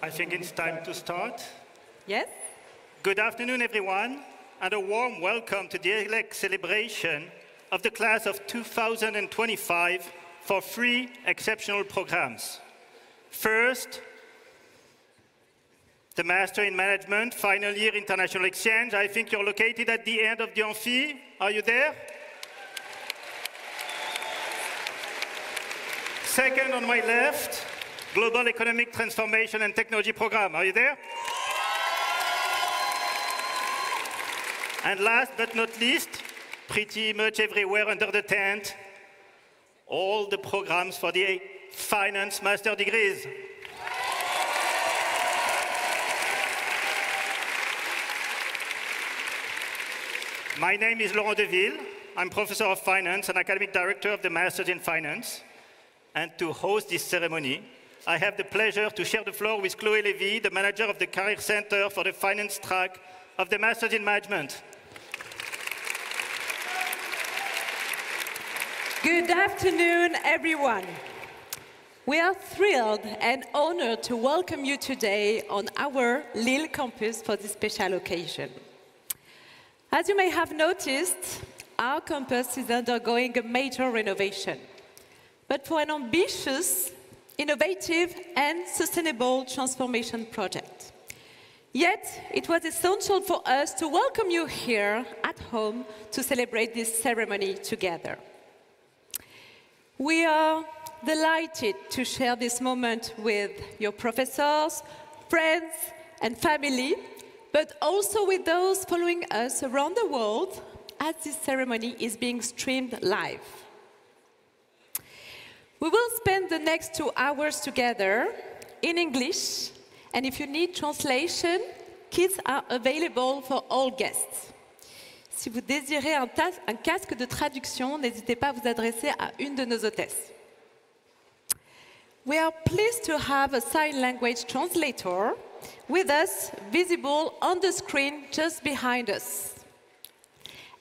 I think it's time to start. Yes? Good afternoon, everyone, and a warm welcome to the EDHEC celebration of the class of 2025 for 3 exceptional programs. First, the Master in Management, final year international exchange. I think you're located at the end of the amphi. Are you there? Second, on my left, Global Economic Transformation and Technology Program. Are you there? And last but not least, pretty much everywhere under the tent, all the programs for the finance master degrees. My name is Laurent Deville. I'm Professor of Finance and Academic Director of the Masters in Finance. And to host this ceremony, I have the pleasure to share the floor with Chloé Lévy, the manager of the Career Center for the Finance track of the Masters in Management. Good afternoon, everyone. We are thrilled and honored to welcome you today on our Lille campus for this special occasion. As you may have noticed, our campus is undergoing a major renovation, but for an ambitious, innovative and sustainable transformation project. Yet, it was essential for us to welcome you here at home to celebrate this ceremony together. We are delighted to share this moment with your professors, friends and family, but also with those following us around the world as this ceremony is being streamed live. We will spend the next 2 hours together in English, and if you need translation, kits are available for all guests. Si vous désirez un casque de traduction, n'hésitez pas à vous adresser à une de nos hôtesses. We are pleased to have a sign language translator with us, visible on the screen just behind us.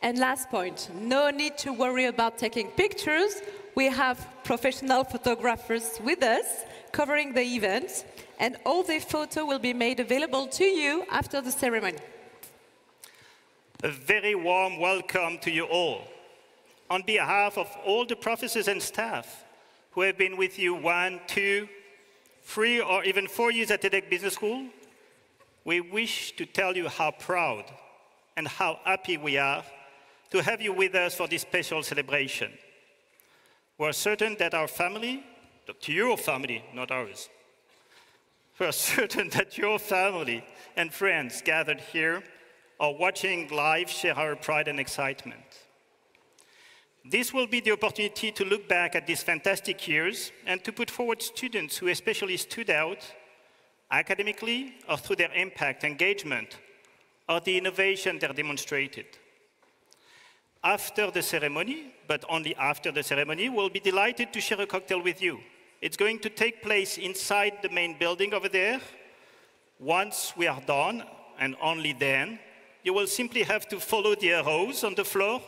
And last point, no need to worry about taking pictures. We have professional photographers with us covering the event, and all the photos will be made available to you after the ceremony. A very warm welcome to you all. On behalf of all the professors and staff who have been with you 1, 2, 3, or even 4 years at EDHEC Business School, we wish to tell you how proud and how happy we are to have you with us for this special celebration. We're certain that our family, your family, not ours, we're certain that your family and friends gathered here or watching live share our pride and excitement. This will be the opportunity to look back at these fantastic years and to put forward students who especially stood out academically or through their impact, engagement, or the innovation they demonstrated. After the ceremony, but only after the ceremony, we'll be delighted to share a cocktail with you. It's going to take place inside the main building over there. Once we are done, and only then, you will simply have to follow the arrows on the floor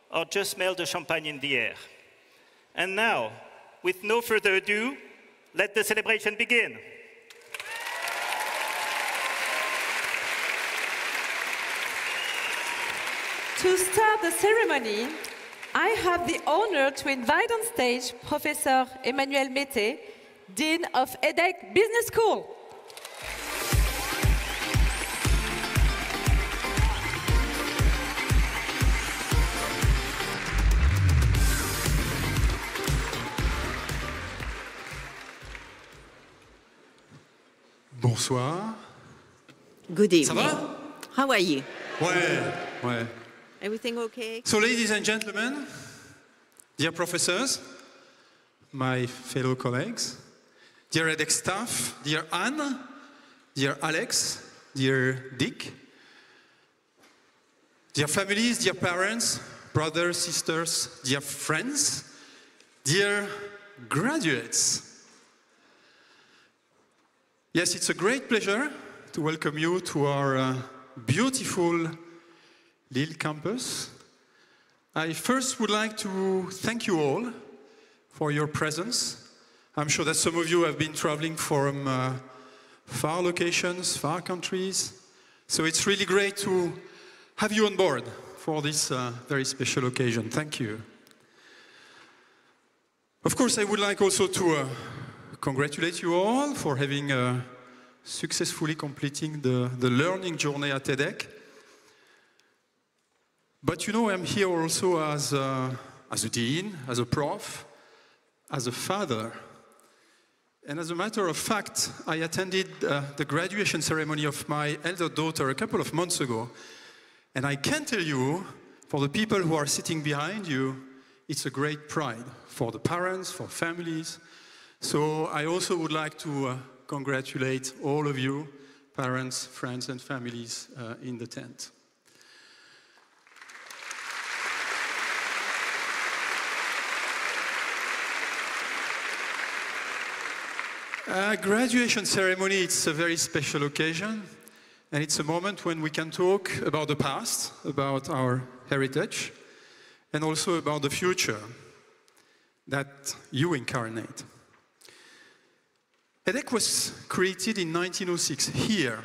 or just smell the champagne in the air. And now, with no further ado, let the celebration begin. To start the ceremony, I have the honor to invite on stage Professor Emmanuel Mété, Dean of EDHEC Business School. Bonsoir. Good evening. Ça va? How are you? Ouais. Everything okay? So, ladies and gentlemen, dear professors, my fellow colleagues, dear EDHEC staff, dear Anne, dear Alex, dear Dick, dear families, dear parents, brothers, sisters, dear friends, dear graduates. Yes, it's a great pleasure to welcome you to our beautiful Lille campus. I first would like to thank you all for your presence. I'm sure that some of you have been traveling from far locations, far countries. So it's really great to have you on board for this very special occasion. Thank you. Of course, I would like also to congratulate you all for having successfully completing the learning journey at EDHEC. But you know, I'm here also as a dean, as a prof, as a father. And as a matter of fact, I attended the graduation ceremony of my elder daughter a couple of months ago. And I can tell you, for the people who are sitting behind you, it's a great pride for the parents, for families. So I also would like to congratulate all of you, parents, friends, and families in the tent. Graduation ceremony, it's a very special occasion, and it's a moment when we can talk about the past, about our heritage, and also about the future that you incarnate. EDHEC was created in 1906 here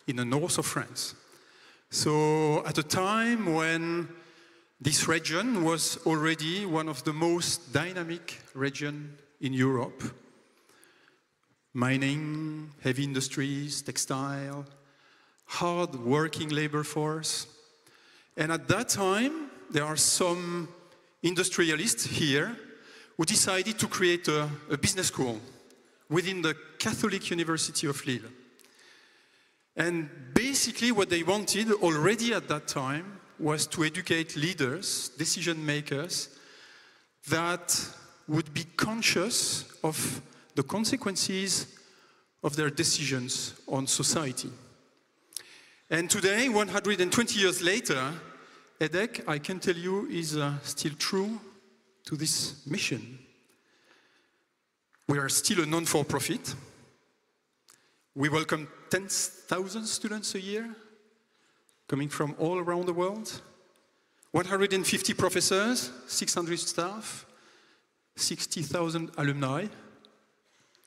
in the north of France. So at a time when this region was already one of the most dynamic regions in Europe. Mining, heavy industries, textile, hard working labor force. And at that time, there are some industrialists here who decided to create a business school within the Catholic University of Lille. And basically what they wanted already at that time was to educate leaders, decision makers, that would be conscious of the consequences of their decisions on society. And today, 120 years later, EDHEC, I can tell you, is still true to this mission. We are still a non-for-profit. We welcome 10,000 students a year, coming from all around the world. 150 professors, 600 staff, 60,000 alumni,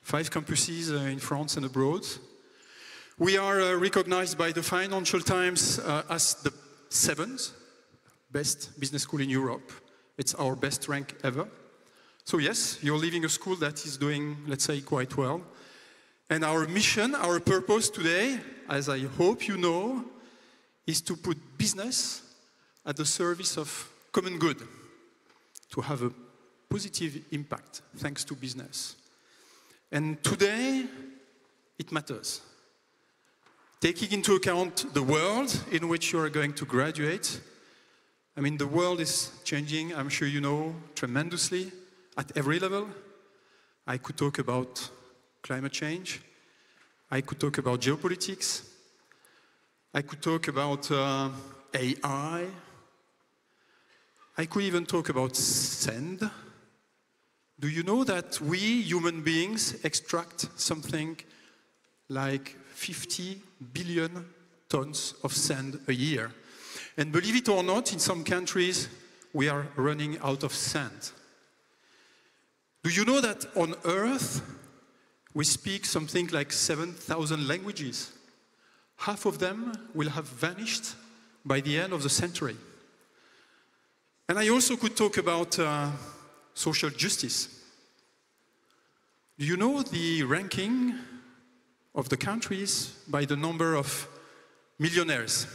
5 campuses in France and abroad. We are recognized by the Financial Times as the 7th best business school in Europe. It's our best rank ever. So yes, you're leaving a school that is doing, let's say, quite well. And our mission, our purpose today, as I hope you know, is to put business at the service of common good, to have a positive impact thanks to business. And today, it matters. Taking into account the world in which you are going to graduate, I mean, the world is changing, I'm sure you know, tremendously at every level. I could talk about climate change. I could talk about geopolitics. I could talk about AI. I could even talk about sand. Do you know that we, human beings, extract something like 50 billion tons of sand a year? And believe it or not, in some countries, we are running out of sand. Do you know that on Earth, we speak something like 7,000 languages? Half of them will have vanished by the end of the century. And I also could talk about social justice. Do you know the ranking of the countries by the number of millionaires?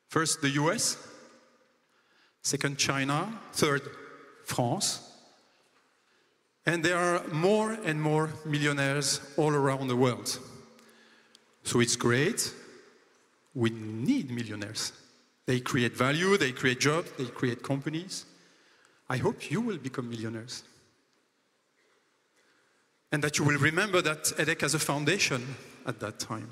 First, the US. Second, China. Third, France. And there are more and more millionaires all around the world. So it's great. We need millionaires. They create value, they create jobs, they create companies. I hope you will become millionaires. And that you will remember that EDHEC has a foundation at that time.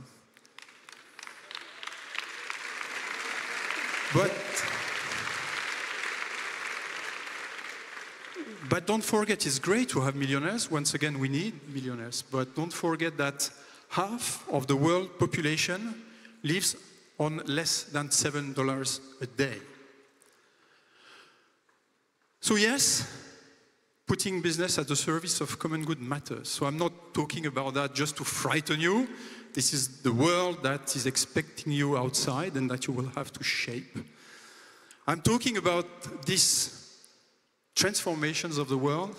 But don't forget, it's great to have millionaires. Once again, we need millionaires. But don't forget that half of the world population lives on less than $7 a day. So yes, putting business at the service of common good matters. So I'm not talking about that just to frighten you. This is the world that is expecting you outside and that you will have to shape. I'm talking about these transformations of the world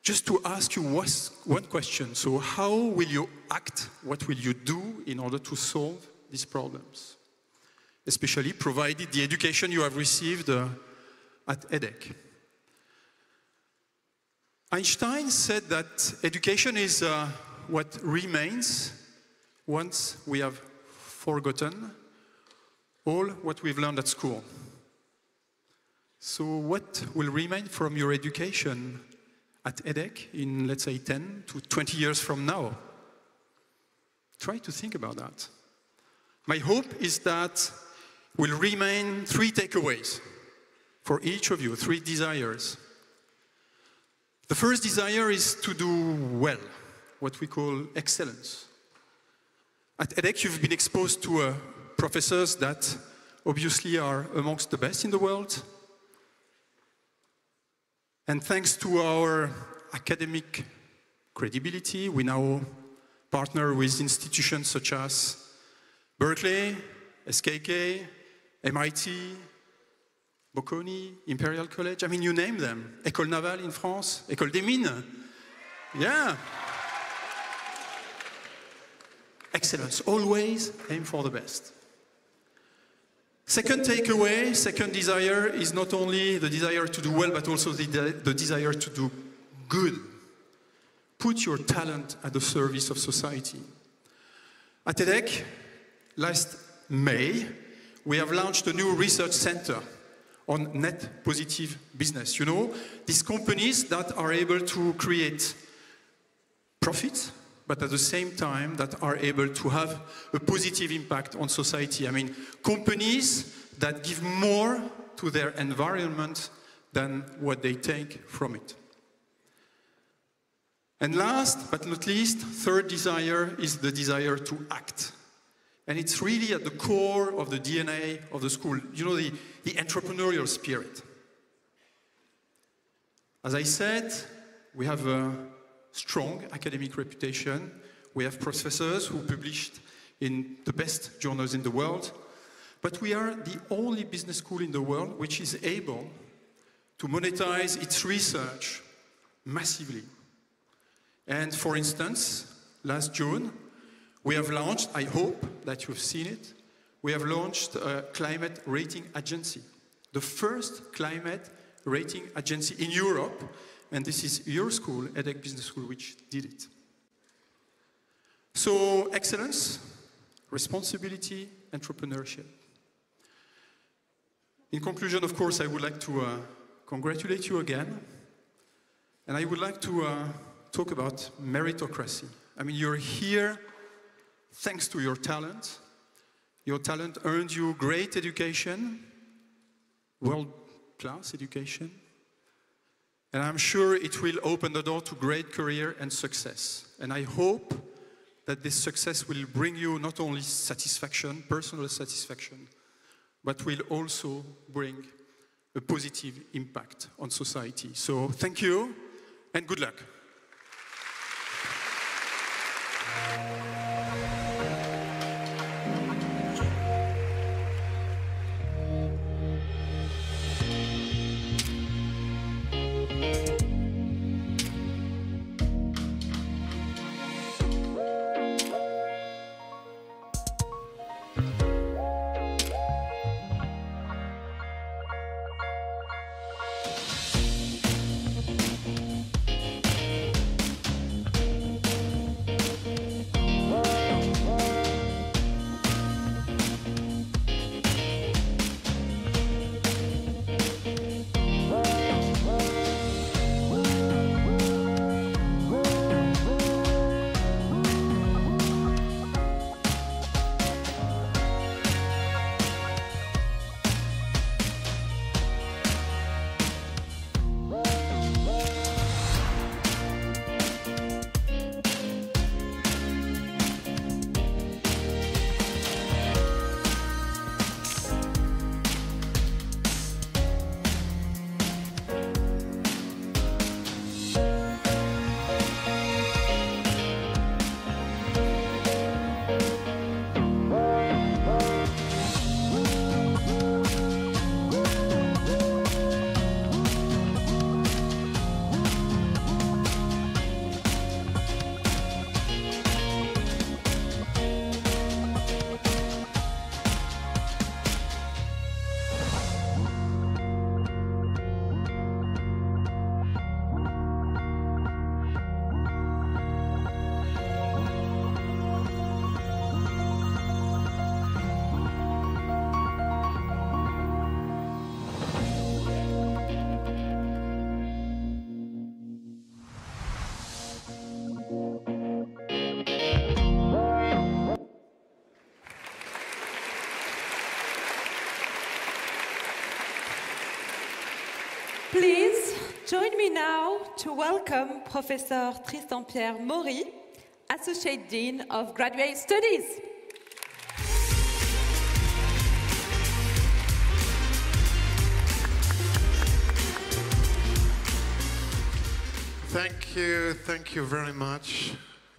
just to ask you one question. So how will you act? What will you do in order to solve these problems? Especially provided the education you have received at EDHEC. Einstein said that education is what remains once we have forgotten all what we've learned at school. So what will remain from your education at EDHEC in, let's say, 10 to 20 years from now? Try to think about that. My hope is that will remain 3 takeaways for each of you, 3 desires. The first desire is to do well, what we call excellence. At EDHEC, you've been exposed to professors that obviously are amongst the best in the world. And thanks to our academic credibility, we now partner with institutions such as Berkeley, SKK, MIT, Bocconi, Imperial College, I mean, you name them. École Navale in France, École des Mines. Yeah. Excellence, always aim for the best. Second takeaway, second desire is not only the desire to do well, but also the desire to do good. Put your talent at the service of society. At EDHEC, last May, we have launched a new research center on net positive business. You know, these companies that are able to create profits, but at the same time that are able to have a positive impact on society. I mean, companies that give more to their environment than what they take from it. And last but not least, third desire is the desire to act. And it's really at the core of the DNA of the school, you know, the entrepreneurial spirit. As I said, we have a strong academic reputation. We have professors who published in the best journals in the world. But we are the only business school in the world which is able to monetize its research massively. And for instance, last June, we have launched, I hope that you've seen it, we have launched a climate rating agency, the first climate rating agency in Europe, and this is your school, EDHEC Business School, which did it. So, excellence, responsibility, entrepreneurship. In conclusion, of course, I would like to congratulate you again, and I would like to talk about meritocracy. I mean, you're here thanks to your talent. Your talent earned you great education, world-class education, and I'm sure it will open the door to great career and success. And I hope that this success will bring you not only satisfaction, personal satisfaction, but will also bring a positive impact on society. So thank you and good luck. Join me now to welcome Professor Tristan-Pierre Maury, Associate Dean of Graduate Studies. Thank you very much.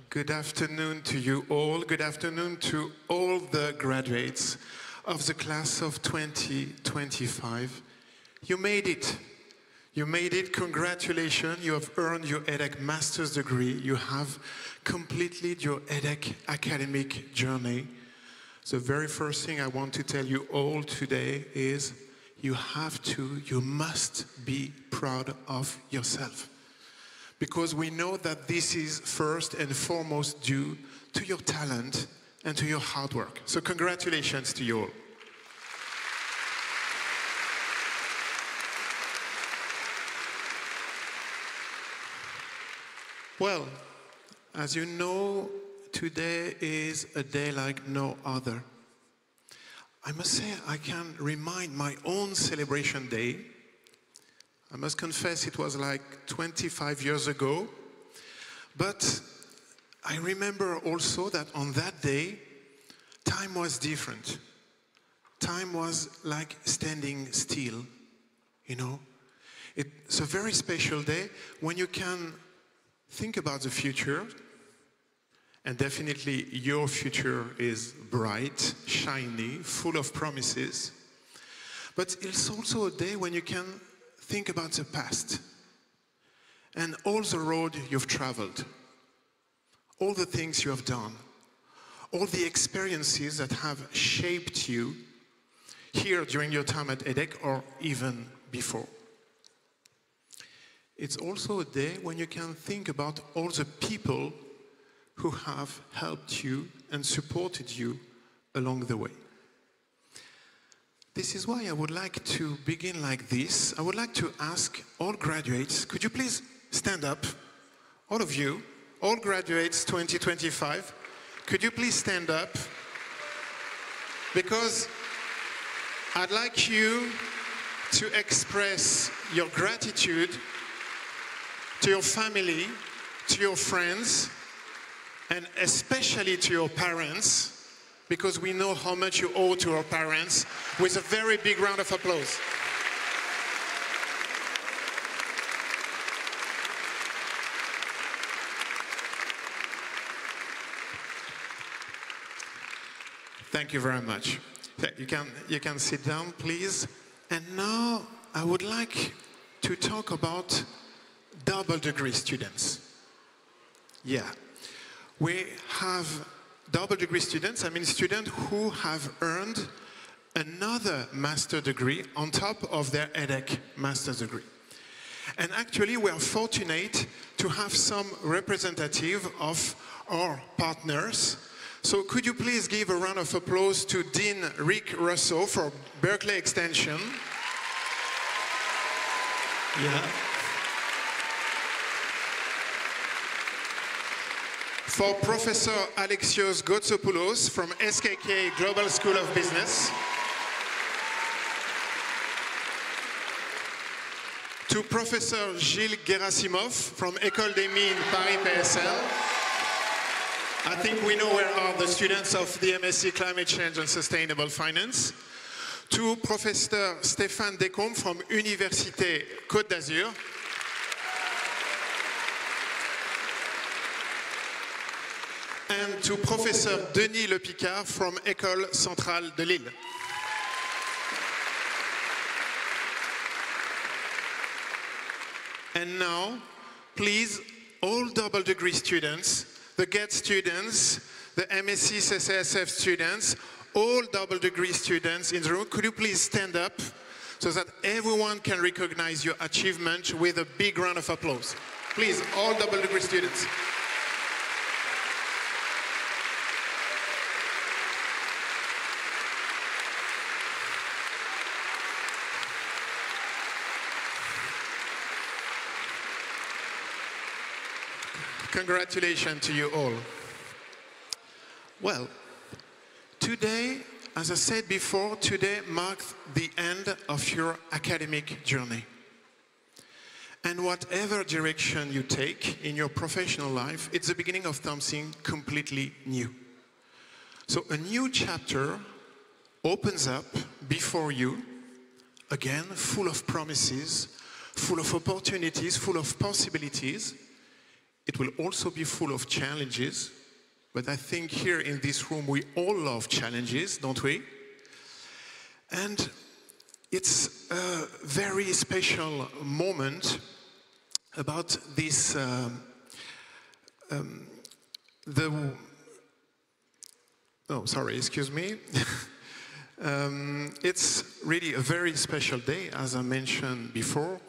Good afternoon to you all. Good afternoon to all the graduates of the class of 2025. You made it. You made it. Congratulations. You have earned your EDHEC master's degree. You have completed your EDHEC academic journey. The very first thing I want to tell you all today is you must be proud of yourself. Because we know that this is first and foremost due to your talent and to your hard work. So congratulations to you all. Well, as you know, today is a day like no other. I must say I can remind my own celebration day. I must confess it was like 25 years ago, but I remember also that on that day, time was different. Time was like standing still, you know. It's a very special day when you can think about the future, and definitely your future is bright, shiny, full of promises, but it's also a day when you can think about the past and all the road you've traveled, all the things you have done, all the experiences that have shaped you here during your time at EDHEC or even before. It's also a day when you can think about all the people who have helped you and supported you along the way. This is why I would like to begin like this. I would like to ask all graduates, could you please stand up? All of you, all graduates 2025, could you please stand up? Because I'd like you to express your gratitude to your family, to your friends, and especially to your parents, because we know how much you owe to our parents, with a very big round of applause. Thank you very much. You can sit down, please. And now I would like to talk about double degree students. Yeah, we have double degree students, I mean students who have earned another master degree on top of their EDHEC master's degree. And actually we are fortunate to have some representative of our partners. So could you please give a round of applause to Dean Rick Russo for Berkeley Extension. Yeah. For Professor Alexios Gotsopoulos from SKK Global School of Business. To Professor Gilles Gerasimov from École des Mines Paris PSL. I think we know where are the students of the MSc Climate Change and Sustainable Finance. To Professor Stéphane Descombes from Université Côte d'Azur. And to Professor Denis Le Picard from École Centrale de Lille. And now, please, all double degree students, the GET students, the MSc CCSF students, all double degree students in the room, could you please stand up so that everyone can recognize your achievement with a big round of applause. Please, all double degree students. Congratulations to you all. Well, today, as I said before, today marks the end of your academic journey. And whatever direction you take in your professional life, it's the beginning of something completely new. So a new chapter opens up before you, again, full of promises, full of opportunities, full of possibilities. It will also be full of challenges, but I think here in this room we all love challenges, don't we? And it's a very special moment about this, it's really a very special day, as I mentioned before,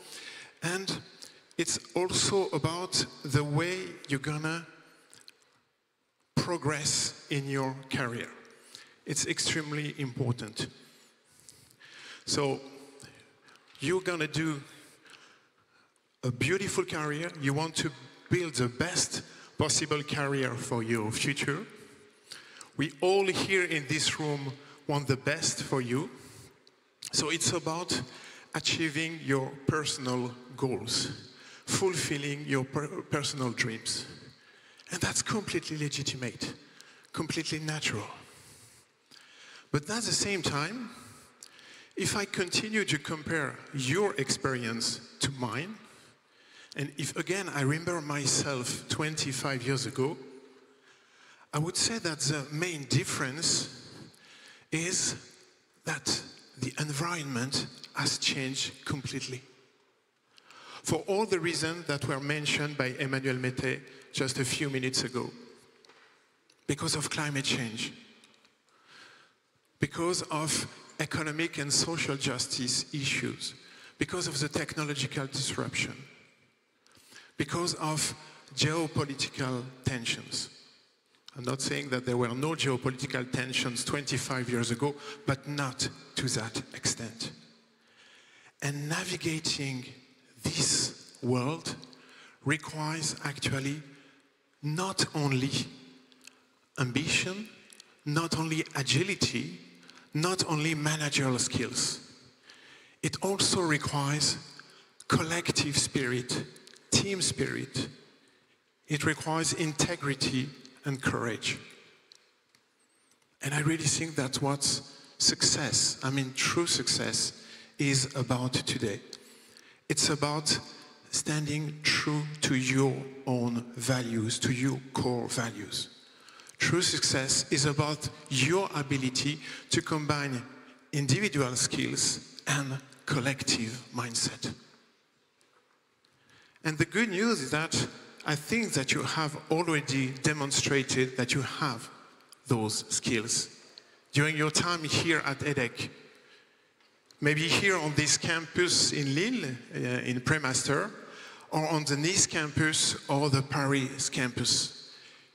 and it's also about the way you're gonna progress in your career. It's extremely important. So you're gonna do a beautiful career. You want to build the best possible career for your future. We all here in this room want the best for you. So it's about achieving your personal goals, fulfilling your personal dreams. And that's completely legitimate, completely natural. But at the same time, if I continue to compare your experience to mine, and if again I remember myself 25 years ago, I would say that the main difference is that the environment has changed completely. For all the reasons that were mentioned by Emmanuel Mette just a few minutes ago. Because of climate change, because of economic and social justice issues, because of the technological disruption, because of geopolitical tensions. I'm not saying that there were no geopolitical tensions 25 years ago, but not to that extent. And navigating this world requires actually not only ambition, not only agility, not only managerial skills. It also requires collective spirit, team spirit. It requires integrity and courage. And I really think that's what success, I mean true success, is about today. It's about standing true to your own values, to your core values. True success is about your ability to combine individual skills and collective mindset. And the good news is that I think that you have already demonstrated that you have those skills during your time here at EDHEC. Maybe here on this campus in Lille, in Premaster, or on the Nice campus or the Paris campus.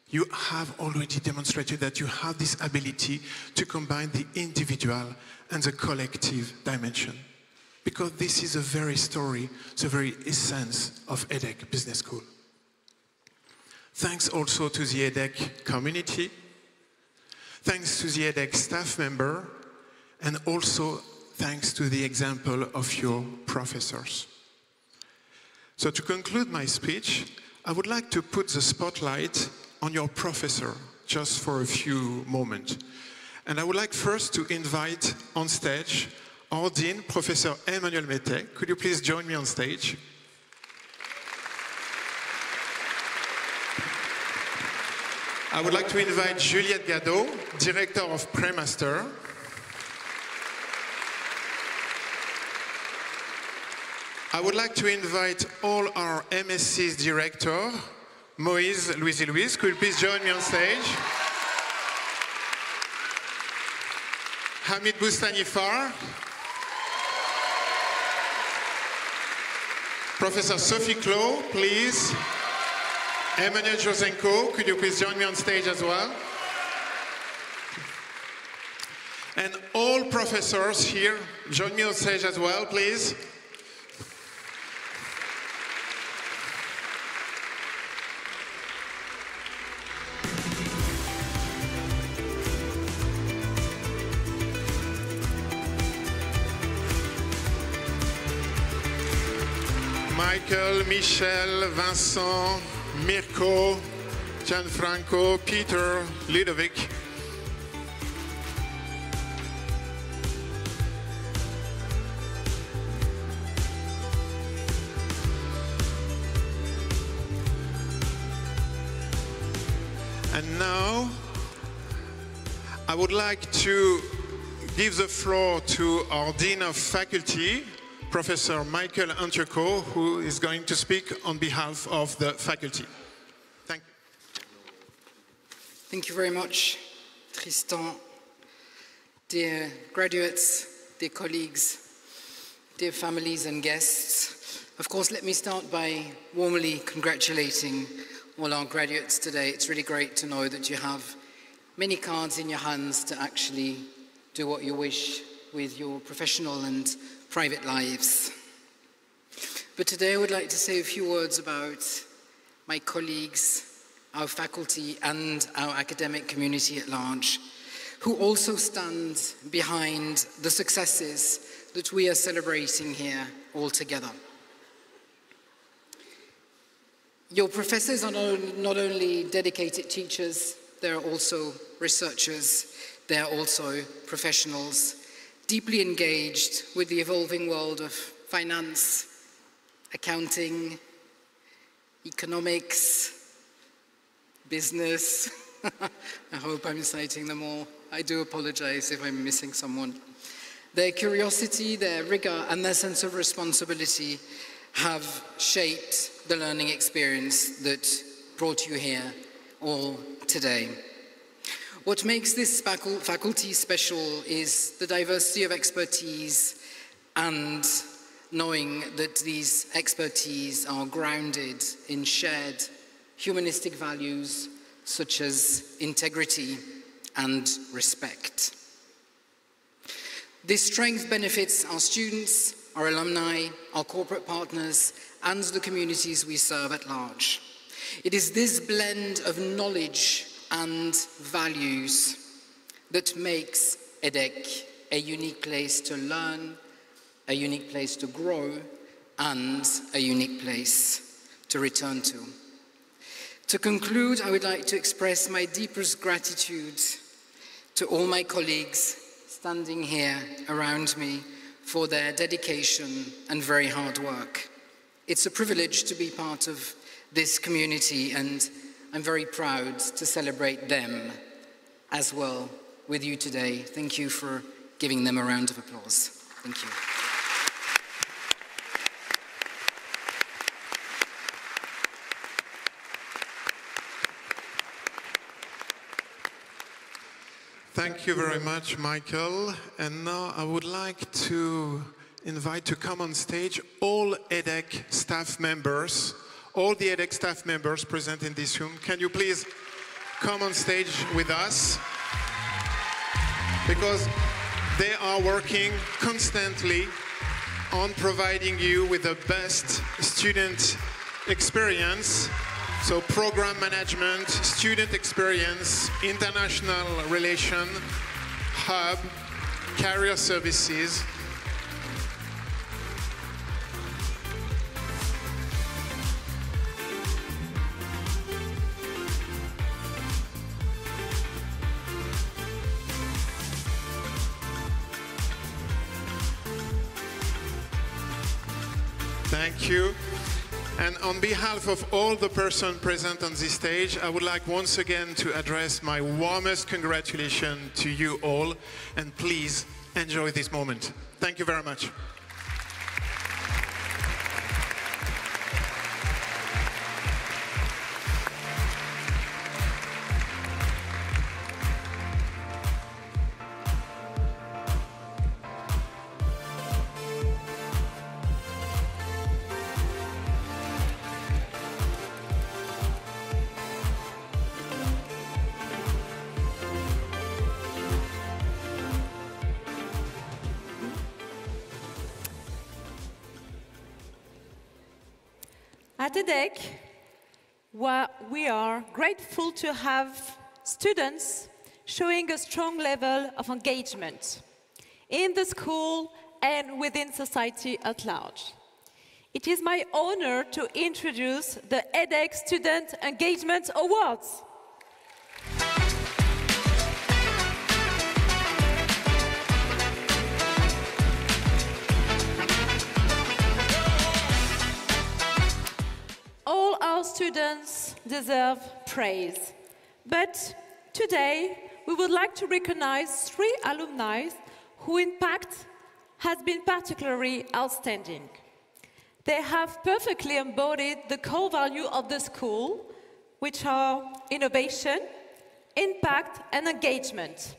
You have already demonstrated that you have this ability to combine the individual and the collective dimension. Because this is the very story, the very essence of EDHEC Business School. Thanks also to the EDHEC community, thanks to the EDHEC staff member, and also thanks to the example of your professors. So to conclude my speech, I would like to put the spotlight on your professor just for a few moments. And I would like first to invite on stage our Dean, Professor Emmanuel Mette. Could you please join me on stage? I would like to invite Juliette Gadot, Director of Premaster. I would like to invite all our MSC's director, Moïse Louis. Could you please join me on stage? Hamid Boustanifar. Professor Sophie Clos, please. Emmanuel Josenko, could you please join me on stage as well? And all professors here, join me on stage as well, please. Michael, Michel, Vincent, Mirko, Gianfranco, Peter, Ludovic. And now, I would like to give the floor to our Dean of Faculty, Professor Michael Antioco, who is going to speak on behalf of the faculty. Thank you. Thank you very much, Tristan. Dear graduates, dear colleagues, dear families and guests, of course, let me start by warmly congratulating all our graduates today. It's really great to know that you have many cards in your hands to actually do what you wish with your professional and private lives. But today I would like to say a few words about my colleagues, our faculty and our academic community at large, who also stand behind the successes that we are celebrating here all together. Your professors are not only dedicated teachers, they're also researchers, they're also professionals, deeply engaged with the evolving world of finance, accounting, economics, business. I hope I'm citing them all. I do apologize if I'm missing someone. Their curiosity, their rigor, and their sense of responsibility have shaped the learning experience that brought you here all today. What makes this faculty special is the diversity of expertise and knowing that these expertise are grounded in shared humanistic values such as integrity and respect. This strength benefits our students, our alumni, our corporate partners, and the communities we serve at large. It is this blend of knowledge and values that makes EDHEC a unique place to learn, a unique place to grow, and a unique place to return to. To conclude, I would like to express my deepest gratitude to all my colleagues standing here around me for their dedication and very hard work. It's a privilege to be part of this community, and I'm very proud to celebrate them as well with you today. Thank you for giving them a round of applause. Thank you. Thank you very much, Michael. And now I would like to invite to come on stage all EDHEC staff members, all the EDHEC staff members present in this room. Can you please come on stage with us? Because they are working constantly on providing you with the best student experience. So program management, student experience, international relation, hub, career services. Thank you. And on behalf of all the persons present on this stage, I would like once again to address my warmest congratulations to you all, and please enjoy this moment. Thank you very much. At EDHEC, we are grateful to have students showing a strong level of engagement in the school and within society at large. It is my honor to introduce the EDHEC Student Engagement Awards. All our students deserve praise, but today we would like to recognize 3 alumni whose impact has been particularly outstanding. They have perfectly embodied the core value of the school, which are innovation, impact and engagement.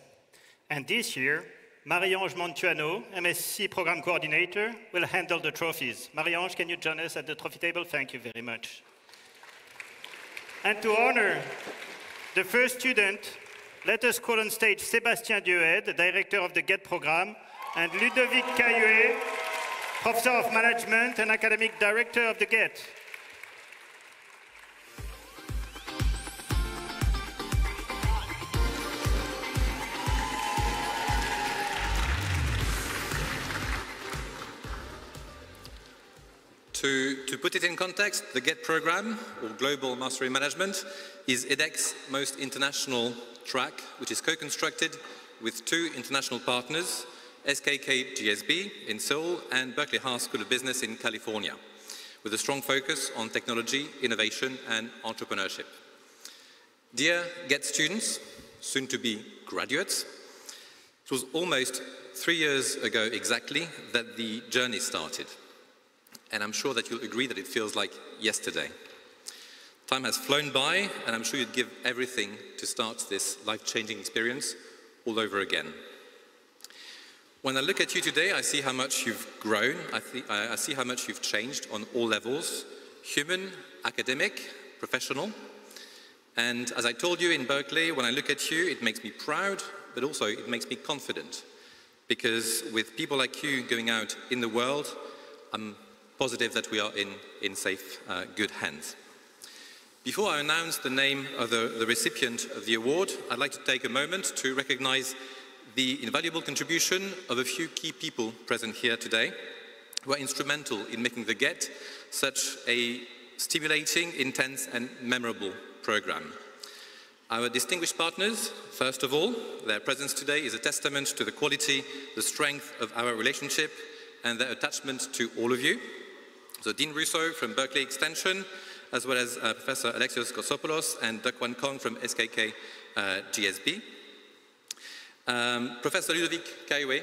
And this year, Marie-Ange Montuano, MSc Program Coordinator, will handle the trophies. Marie-Ange, can you join us at the trophy table? Thank you very much. And to honor the first student, let us call on stage Sébastien Dieudhec, the director of the GET program, and Ludovic Caillouet, Professor of Management and Academic Director of the GET. To put it in context, the GET program, or Global Mastery Management, is EDHEC's most international track, which is co-constructed with 2 international partners, SKK-GSB in Seoul and Berkeley Haas School of Business in California, with a strong focus on technology, innovation and entrepreneurship. Dear GET students, soon to be graduates, it was almost 3 years ago exactly that the journey started. And I'm sure that you'll agree that it feels like yesterday. Time has flown by, and I'm sure you'd give everything to start this life-changing experience all over again. When I look at you today, I see how much you've grown. I see how much you've changed on all levels: human, academic, professional. And as I told you in Berkeley, when I look at you, it makes me proud, but also it makes me confident. Because with people like you going out in the world, I'm positive that we are in safe, good hands. Before I announce the name of the recipient of the award, I'd like to take a moment to recognize the invaluable contribution of a few key people present here today who are instrumental in making the GET such a stimulating, intense and memorable program. Our distinguished partners, first of all, their presence today is a testament to the quality, the strength of our relationship and their attachment to all of you. So Dean Russo from Berkeley Extension, as well as Professor Alexios Kotsopoulos and Deok-Wan Kong from SKK GSB. Professor Ludovic Caillouet,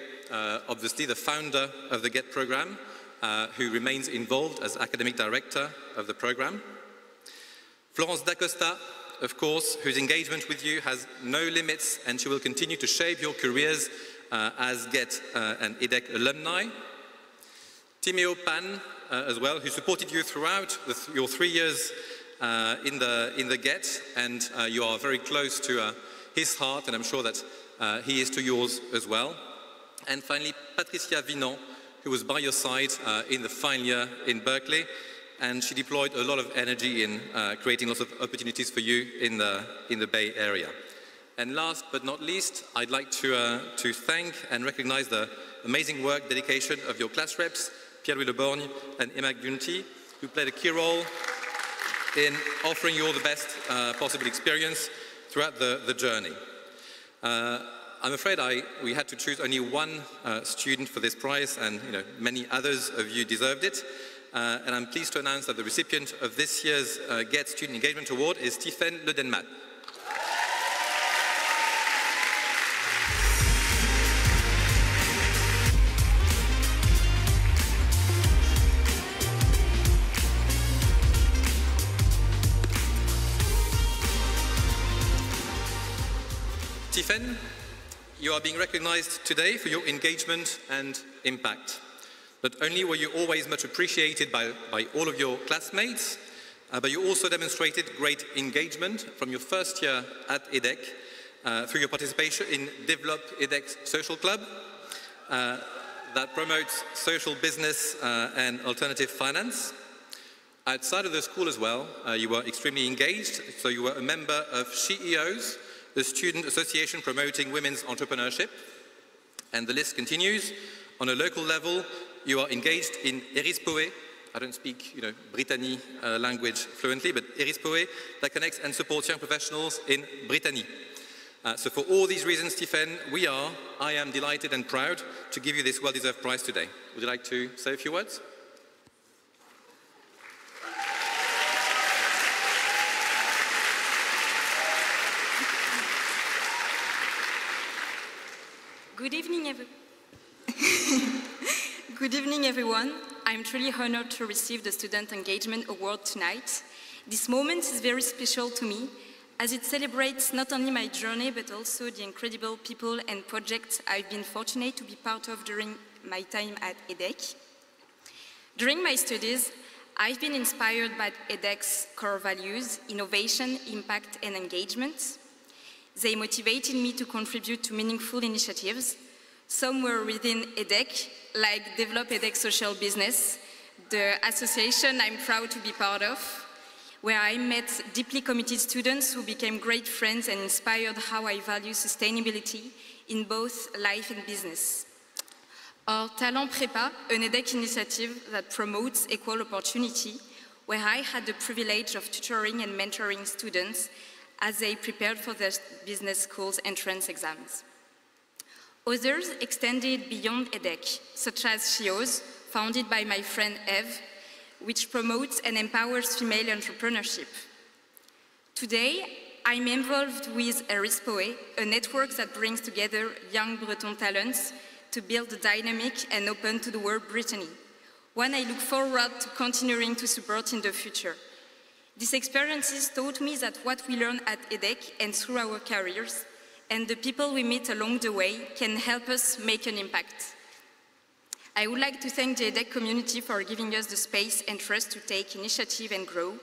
obviously the founder of the GET program, who remains involved as academic director of the program. Florence D'Acosta, of course, whose engagement with you has no limits, and she will continue to shape your careers as GET and EDHEC alumni. Timeo Pan, as well, who supported you throughout your 3 years in the GET, and you are very close to his heart, and I'm sure that he is to yours as well. And finally, Patricia Vinon, who was by your side in the final year in Berkeley, and she deployed a lot of energy in creating lots of opportunities for you in the Bay Area. And last but not least, I'd like to thank and recognize the amazing work, dedication of your class reps, Pierre-Louis Leborgne and Emma Gunti, who played a key role in offering you all the best possible experience throughout the journey. I'm afraid we had to choose only one student for this prize, and many others of you deserved it. And I'm pleased to announce that the recipient of this year's GET Student Engagement Award is Stephen Ledenmat. Stephen, you are being recognized today for your engagement and impact. Not only were you always much appreciated by all of your classmates, but you also demonstrated great engagement from your first year at EDHEC through your participation in Develop EDHEC Social Club that promotes social business and alternative finance. Outside of the school as well, you were extremely engaged, so you were a member of SheEOs, the student association promoting women's entrepreneurship. And the list continues. On a local level, you are engaged in Erispoe, I don't speak, Brittany language fluently, but Erispoe that connects and supports young professionals in Brittany. So for all these reasons, Stephen, I am delighted and proud to give you this well-deserved prize today. Would you like to say a few words? Good evening, everyone. I'm truly honored to receive the Student Engagement Award tonight. This moment is very special to me, as it celebrates not only my journey, but also the incredible people and projects I've been fortunate to be part of during my time at EDHEC. During my studies, I've been inspired by EDHEC's core values, innovation, impact, and engagement. They motivated me to contribute to meaningful initiatives. Some were within EDHEC, like Develop EDHEC Social Business, the association I'm proud to be part of, where I met deeply committed students who became great friends and inspired how I value sustainability in both life and business. Or Talent Prépa, an EDHEC initiative that promotes equal opportunity, where I had the privilege of tutoring and mentoring students as they prepared for their business school's entrance exams. Others extended beyond EDHEC, such as SHIOS, founded by my friend Eve, which promotes and empowers female entrepreneurship. Today, I'm involved with Erispoe, a network that brings together young Breton talents to build a dynamic and open to the world Brittany, one I look forward to continuing to support in the future. These experiences taught me that what we learn at EDHEC and through our careers, and the people we meet along the way can help us make an impact. I would like to thank the EDHEC community for giving us the space and trust to take initiative and grow.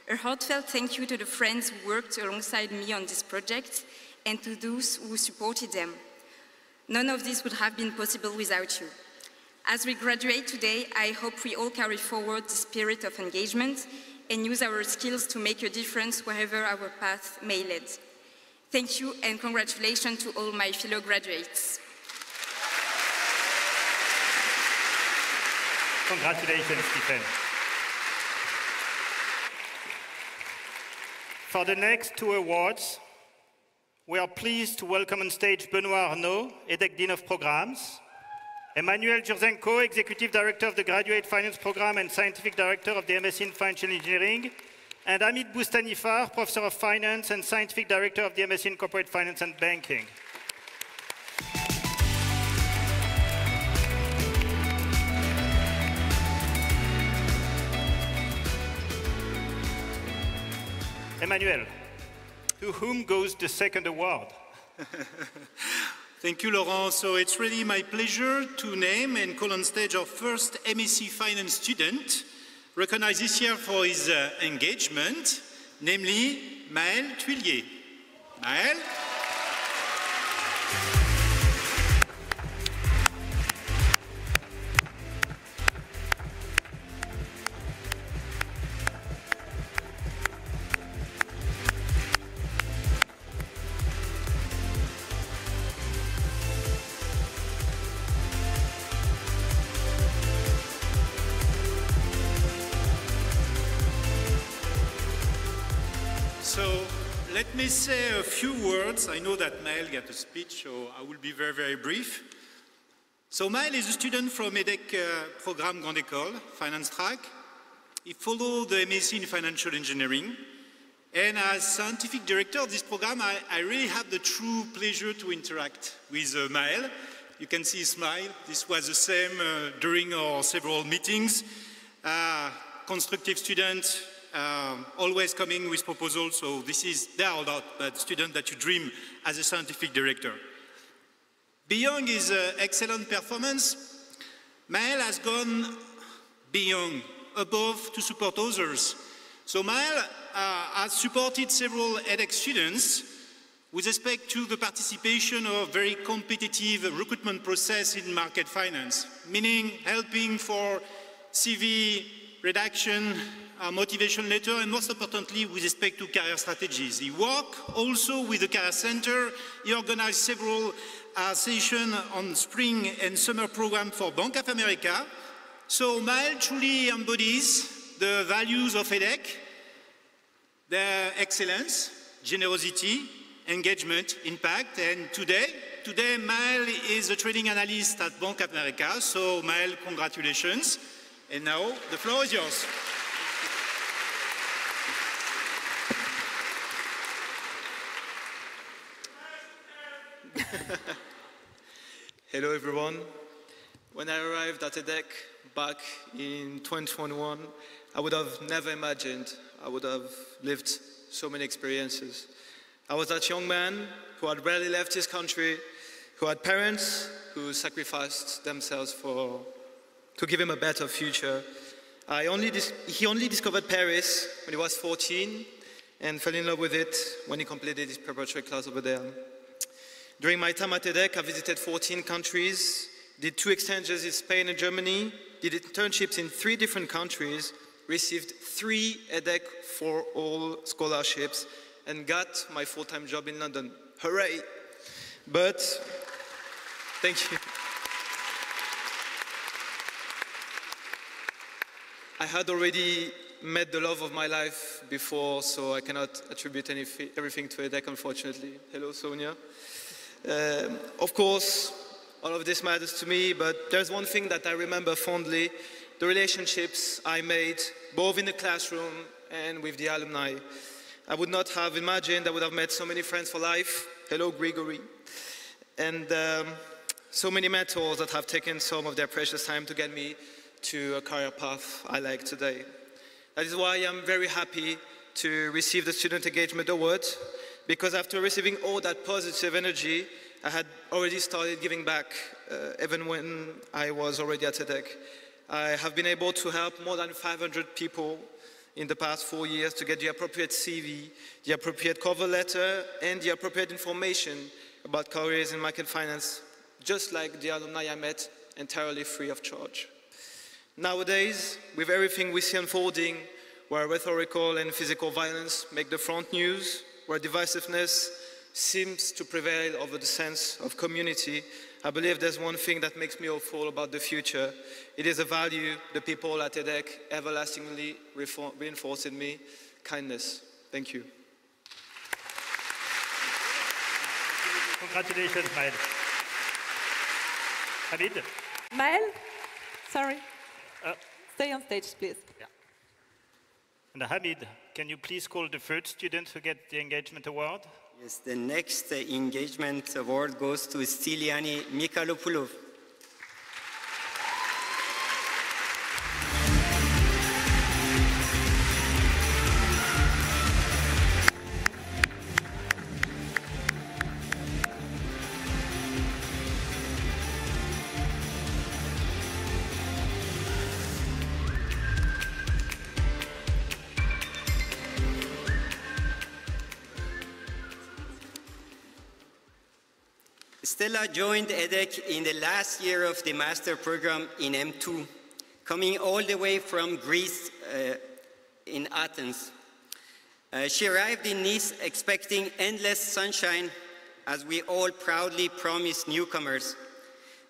A heartfelt thank you to the friends who worked alongside me on this project and to those who supported them. None of this would have been possible without you. As we graduate today, I hope we all carry forward the spirit of engagement and use our skills to make a difference wherever our path may lead. Thank you and congratulations to all my fellow graduates. Congratulations, Stephen. For the next two awards, we are pleased to welcome on stage Benoît Arnaud, EDHEC Dean of Programs, Emmanuel Jurzenko, Executive Director of the Graduate Finance Program and Scientific Director of the MSc in Financial Engineering, and Amit Boustanifar, Professor of Finance and Scientific Director of the MSc in Corporate Finance and Banking. Emmanuel, to whom goes the second award? Thank you, Laurent. So it's really my pleasure to name and call on stage our first MSc Finance student, recognized this year for his engagement, namely Maël Tuillier. Maël? So let me say a few words. I know that Maël got a speech, so I will be very, very brief. So Maël is a student from EDHEC Programme Grande École, Finance Track. He followed the MSc in Financial Engineering. And as scientific director of this program, I really had the true pleasure to interact with Maël. You can see his smile. This was the same during our several meetings. Constructive student, always coming with proposals, so there are a lot, but students that you dream as a scientific director. Beyond his excellent performance, Maël has gone beyond, above to support others. So Maël has supported several EDHEC students with respect to the participation of very competitive recruitment process in market finance, meaning helping for CV redaction, motivation letter, and most importantly, with respect to career strategies. He worked also with the Career Center. He organized several sessions on spring and summer program for Bank of America. So Maëlle truly embodies the values of EDHEC, their excellence, generosity, engagement, impact, and today Maëlle is a trading analyst at Bank of America, so Maëlle, congratulations. And now, the floor is yours. Hello everyone. When I arrived at EDHEC back in 2021, I would have never imagined I would have lived so many experiences. I was that young man who had rarely left his country, who had parents who sacrificed themselves to give him a better future. He only discovered Paris when he was 14 and fell in love with it when he completed his preparatory class over there. During my time at EDHEC, I visited 14 countries, did 2 exchanges in Spain and Germany, did internships in 3 different countries, received 3 EDHEC for all scholarships, and got my full-time job in London. Hooray! But, thank you. I had already met the love of my life before, so I cannot attribute everything to EDHEC, unfortunately. Hello, Sonia. Of course, all of this matters to me, but there's one thing that I remember fondly, the relationships I made, both in the classroom and with the alumni. I would not have imagined I would have met so many friends for life. Hello, Grigory. And so many mentors that have taken some of their precious time to get me to a career path I like today. That is why I'm very happy to receive the Student Engagement Award, because after receiving all that positive energy, I had already started giving back, even when I was already at EDHEC. I have been able to help more than 500 people in the past 4 years to get the appropriate CV, the appropriate cover letter, and the appropriate information about careers in market finance, just like the alumni I met, entirely free of charge. Nowadays, with everything we see unfolding, where rhetorical and physical violence make the front news, where divisiveness seems to prevail over the sense of community, I believe there's one thing that makes me hopeful about the future. It is a value the people at EDHEC everlastingly reinforce in me: kindness. Thank you. Congratulations, Maëlle. Hamid? Maëlle, sorry. Stay on stage, please. Yeah. And Hamid, can you please call the third student who gets the engagement award? Yes, the next engagement award goes to Styliani Mikhailopoulou. Stella joined EDHEC in the last year of the master program in M2, coming all the way from Greece in Athens. She arrived in Nice expecting endless sunshine, as we all proudly promised newcomers,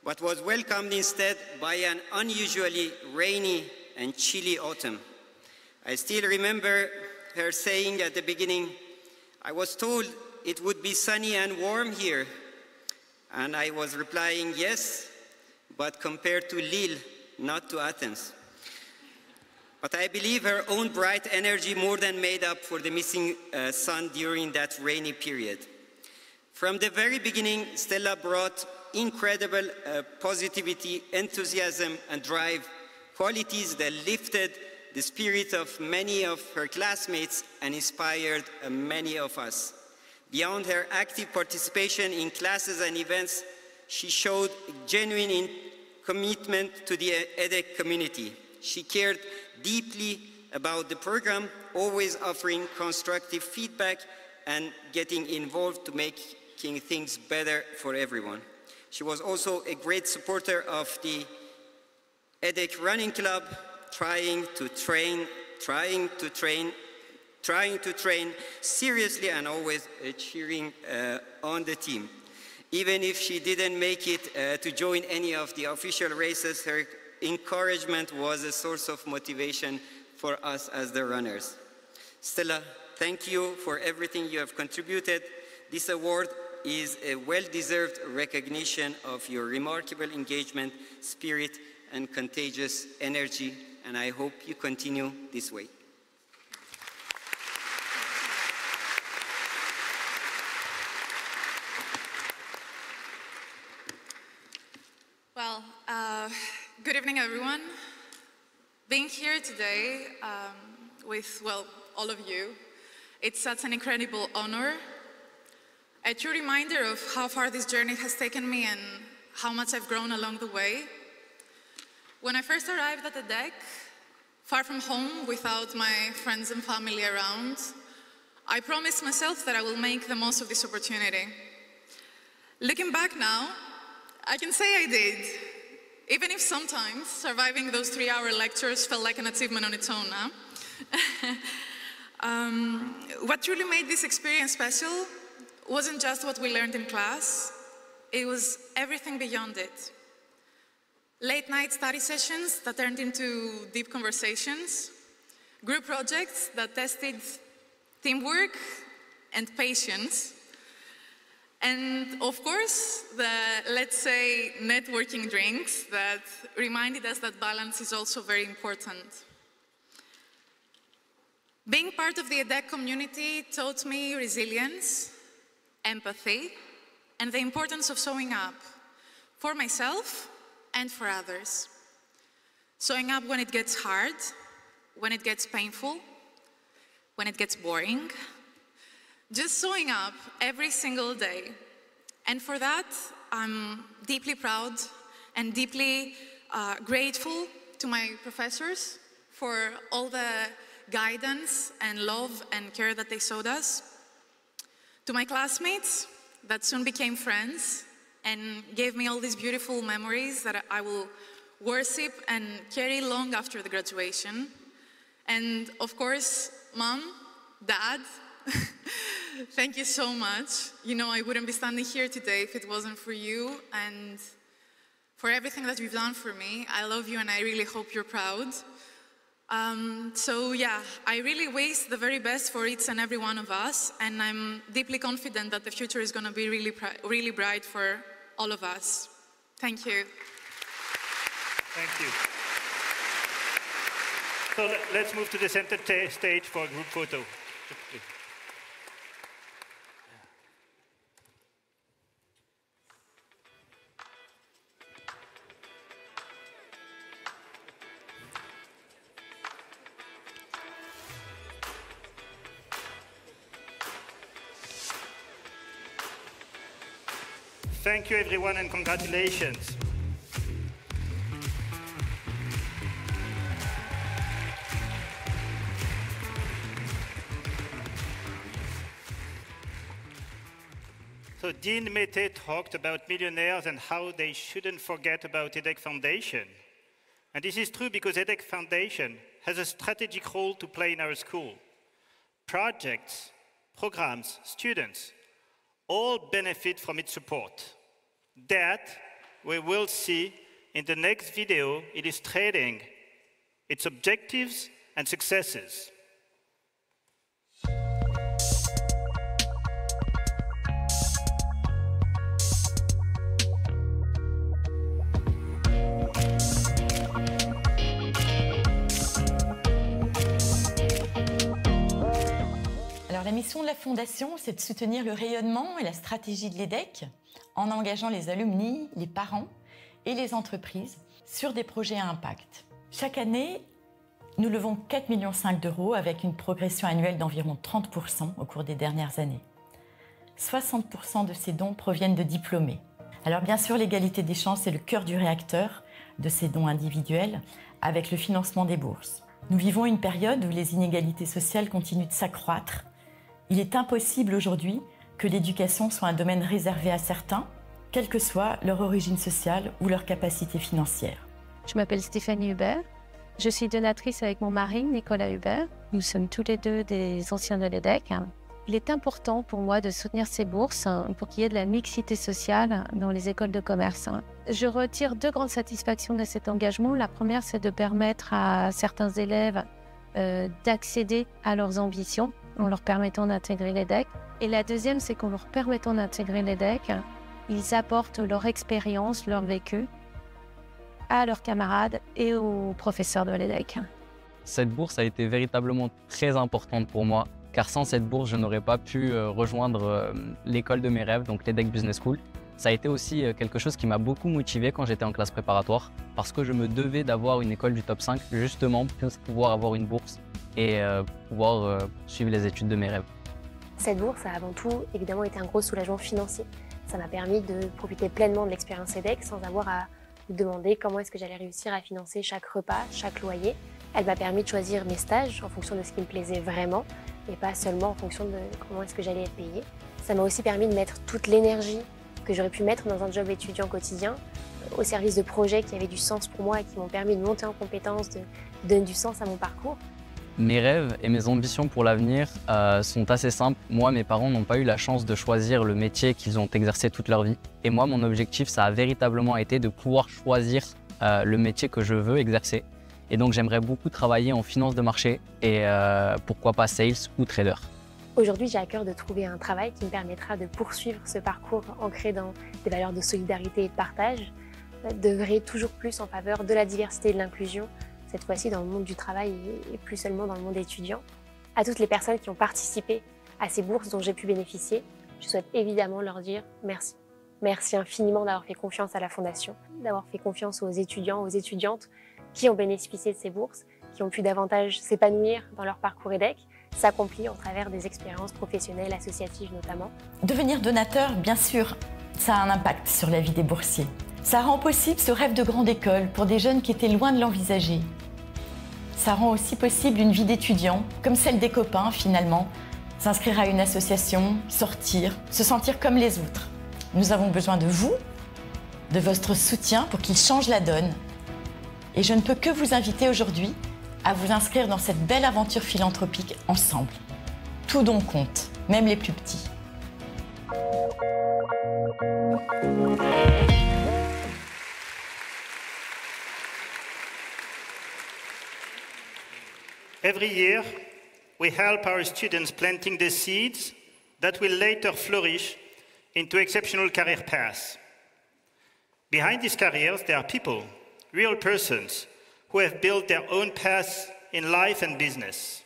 but was welcomed instead by an unusually rainy and chilly autumn. I still remember her saying at the beginning, "I was told it would be sunny and warm here." And I was replying, "Yes, but compared to Lille, not to Athens." But I believe her own bright energy more than made up for the missing sun during that rainy period. From the very beginning, Stella brought incredible positivity, enthusiasm, and drive, qualities that lifted the spirit of many of her classmates and inspired many of us. Beyond her active participation in classes and events, she showed genuine commitment to the EDHEC community. She cared deeply about the program, always offering constructive feedback and getting involved to making things better for everyone. She was also a great supporter of the EDHEC Running Club, trying to train seriously and always cheering on the team. Even if she didn't make it to join any of the official races, her encouragement was a source of motivation for us as the runners. Stella, thank you for everything you have contributed. This award is a well-deserved recognition of your remarkable engagement, spirit, and contagious energy, and I hope you continue this way. Well, good evening, everyone. Being here today with, well, all of you, it's such an incredible honor. A true reminder of how far this journey has taken me and how much I've grown along the way. When I first arrived at EDHEC, far from home, without my friends and family around, I promised myself that I will make the most of this opportunity. Looking back now, I can say I did, even if sometimes surviving those 3-hour lectures felt like an achievement on its own. What truly made this experience special wasn't just what we learned in class, it was everything beyond it. Late night study sessions that turned into deep conversations, group projects that tested teamwork and patience, and of course, the, let's say, networking drinks that reminded us that balance is also very important. Being part of the EDHEC community taught me resilience, empathy, and the importance of showing up for myself and for others. Showing up when it gets hard, when it gets painful, when it gets boring. Just showing up every single day. And for that, I'm deeply proud and deeply grateful to my professors for all the guidance and love and care that they showed us. To my classmates that soon became friends and gave me all these beautiful memories that I will worship and carry long after the graduation. And of course, Mom, Dad, thank you so much. You know, I wouldn't be standing here today if it wasn't for you and for everything that you've done for me. I love you and I really hope you're proud. So yeah, I really wish the very best for each and every one of us, and I'm deeply confident that the future is going to be really bright for all of us. Thank you. Thank you. So let's move to the center stage for a group photo. Thank you, everyone, and congratulations. So Dean Mete talked about millionaires and how they shouldn't forget about EDHEC Foundation. And this is true because EDHEC Foundation has a strategic role to play in our school. Projects, programs, students, all benefit from its support. That we will see in the next video illustrating its objectives and successes. Alors, la mission de la Fondation, c'est de soutenir le rayonnement et la stratégie de l'EDHEC en engageant les alumni, les parents et les entreprises sur des projets à impact. Chaque année, nous levons 4,5 millions d'euros avec une progression annuelle d'environ 30% au cours des dernières années. 60% de ces dons proviennent de diplômés. Alors bien sûr, l'égalité des chances est le cœur du réacteur de ces dons individuels avec le financement des bourses. Nous vivons une période où les inégalités sociales continuent de s'accroître. Il est impossible aujourd'hui que l'éducation soit un domaine réservé à certains, quelle que soit leur origine sociale ou leur capacité financière. Je m'appelle Stéphanie Hubert. Je suis donatrice avec mon mari, Nicolas Hubert. Nous sommes tous les deux des anciens de l'EDHEC. Il est important pour moi de soutenir ces bourses pour qu'il y ait de la mixité sociale dans les écoles de commerce. Je retire 2 grandes satisfactions de cet engagement. La première, c'est de permettre à certains élèves d'accéder à leurs ambitions en leur permettant d'intégrer l'EDHEC. Et la deuxième, c'est qu'en leur permettant d'intégrer l'EDHEC, ils apportent leur expérience, leur vécu à leurs camarades et aux professeurs de l'EDHEC. Cette bourse a été véritablement très importante pour moi, car sans cette bourse, je n'aurais pas pu rejoindre l'école de mes rêves, donc l'EDHEC Business School. Ça a été aussi quelque chose qui m'a beaucoup motivé quand j'étais en classe préparatoire, parce que je me devais d'avoir une école du top 5, justement pour pouvoir avoir une bourse et pouvoir suivre les études de mes rêves. Cette bourse a avant tout évidemment été un gros soulagement financier. Ça m'a permis de profiter pleinement de l'expérience EDHEC sans avoir à me demander comment est-ce que j'allais réussir à financer chaque repas, chaque loyer. Elle m'a permis de choisir mes stages en fonction de ce qui me plaisait vraiment et pas seulement en fonction de comment est-ce que j'allais être payée. Ça m'a aussi permis de mettre toute l'énergie que j'aurais pu mettre dans un job étudiant quotidien au service de projets qui avaient du sens pour moi et qui m'ont permis de monter en compétences, de donner du sens à mon parcours. Mes rêves et mes ambitions pour l'avenir sont assez simples. Moi, mes parents n'ont pas eu la chance de choisir le métier qu'ils ont exercé toute leur vie. Et moi, mon objectif, ça a véritablement été de pouvoir choisir le métier que je veux exercer. Et donc, j'aimerais beaucoup travailler en finance de marché et pourquoi pas sales ou trader. Aujourd'hui, j'ai à cœur de trouver un travail qui me permettra de poursuivre ce parcours ancré dans des valeurs de solidarité et de partage, d'œuvrer toujours plus en faveur de la diversité et de l'inclusion, cette fois-ci dans le monde du travail et plus seulement dans le monde étudiant. À toutes les personnes qui ont participé à ces bourses dont j'ai pu bénéficier, je souhaite évidemment leur dire merci. Merci infiniment d'avoir fait confiance à la Fondation, d'avoir fait confiance aux étudiants, aux étudiantes qui ont bénéficié de ces bourses, qui ont pu davantage s'épanouir dans leur parcours EDHEC, s'accomplir au travers des expériences professionnelles, associatives notamment. Devenir donateur, bien sûr, ça a un impact sur la vie des boursiers. Ça rend possible ce rêve de grande école pour des jeunes qui étaient loin de l'envisager. Ça rend aussi possible une vie d'étudiant, comme celle des copains finalement, s'inscrire à une association, sortir, se sentir comme les autres. Nous avons besoin de vous, de votre soutien pour qu'il change la donne. Et je ne peux que vous inviter aujourd'hui à vous inscrire dans cette belle aventure philanthropique ensemble. Tout don compte, même les plus petits. Every year, we help our students planting the seeds that will later flourish into exceptional career paths. Behind these careers, there are people, real persons, who have built their own paths in life and business.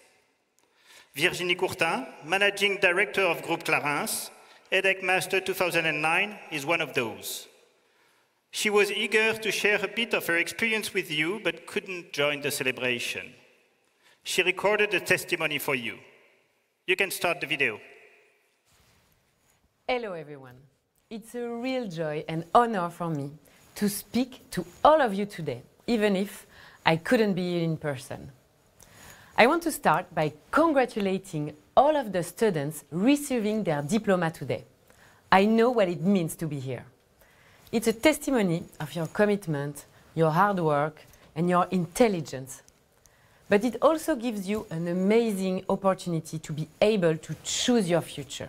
Virginie Courtin, Managing Director of Groupe Clarins, EDHEC Master 2009, is one of those. She was eager to share a bit of her experience with you, but couldn't join the celebration. She recorded a testimony for you. You can start the video. Hello everyone. It's a real joy and honor for me to speak to all of you today, even if I couldn't be here in person. I want to start by congratulating all of the students receiving their diploma today. I know what it means to be here. It's a testimony of your commitment, your hard work, and your intelligence. But it also gives you an amazing opportunity to be able to choose your future.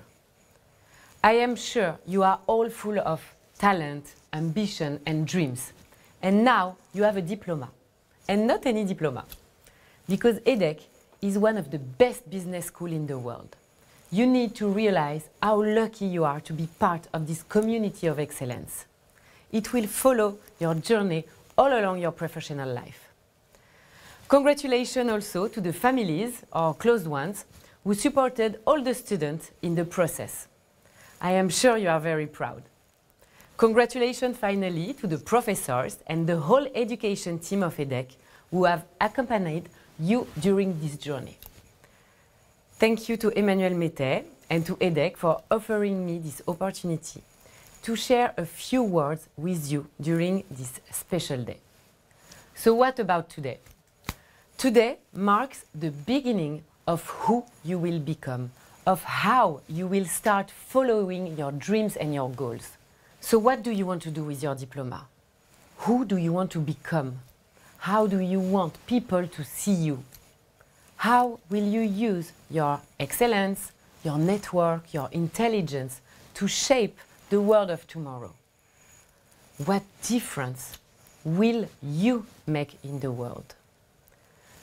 I am sure you are all full of talent, ambition, and dreams. And now you have a diploma. And not any diploma. Because EDHEC is one of the best business schools in the world. You need to realize how lucky you are to be part of this community of excellence. It will follow your journey all along your professional life. Congratulations also to the families or close ones who supported all the students in the process. I am sure you are very proud. Congratulations finally to the professors and the whole education team of EDHEC who have accompanied you during this journey. Thank you to Emmanuel Mété and to EDHEC for offering me this opportunity to share a few words with you during this special day. So what about today? Today marks the beginning of who you will become, of how you will start following your dreams and your goals. So what do you want to do with your diploma? Who do you want to become? How do you want people to see you? How will you use your excellence, your network, your intelligence to shape the world of tomorrow. What difference will you make in the world?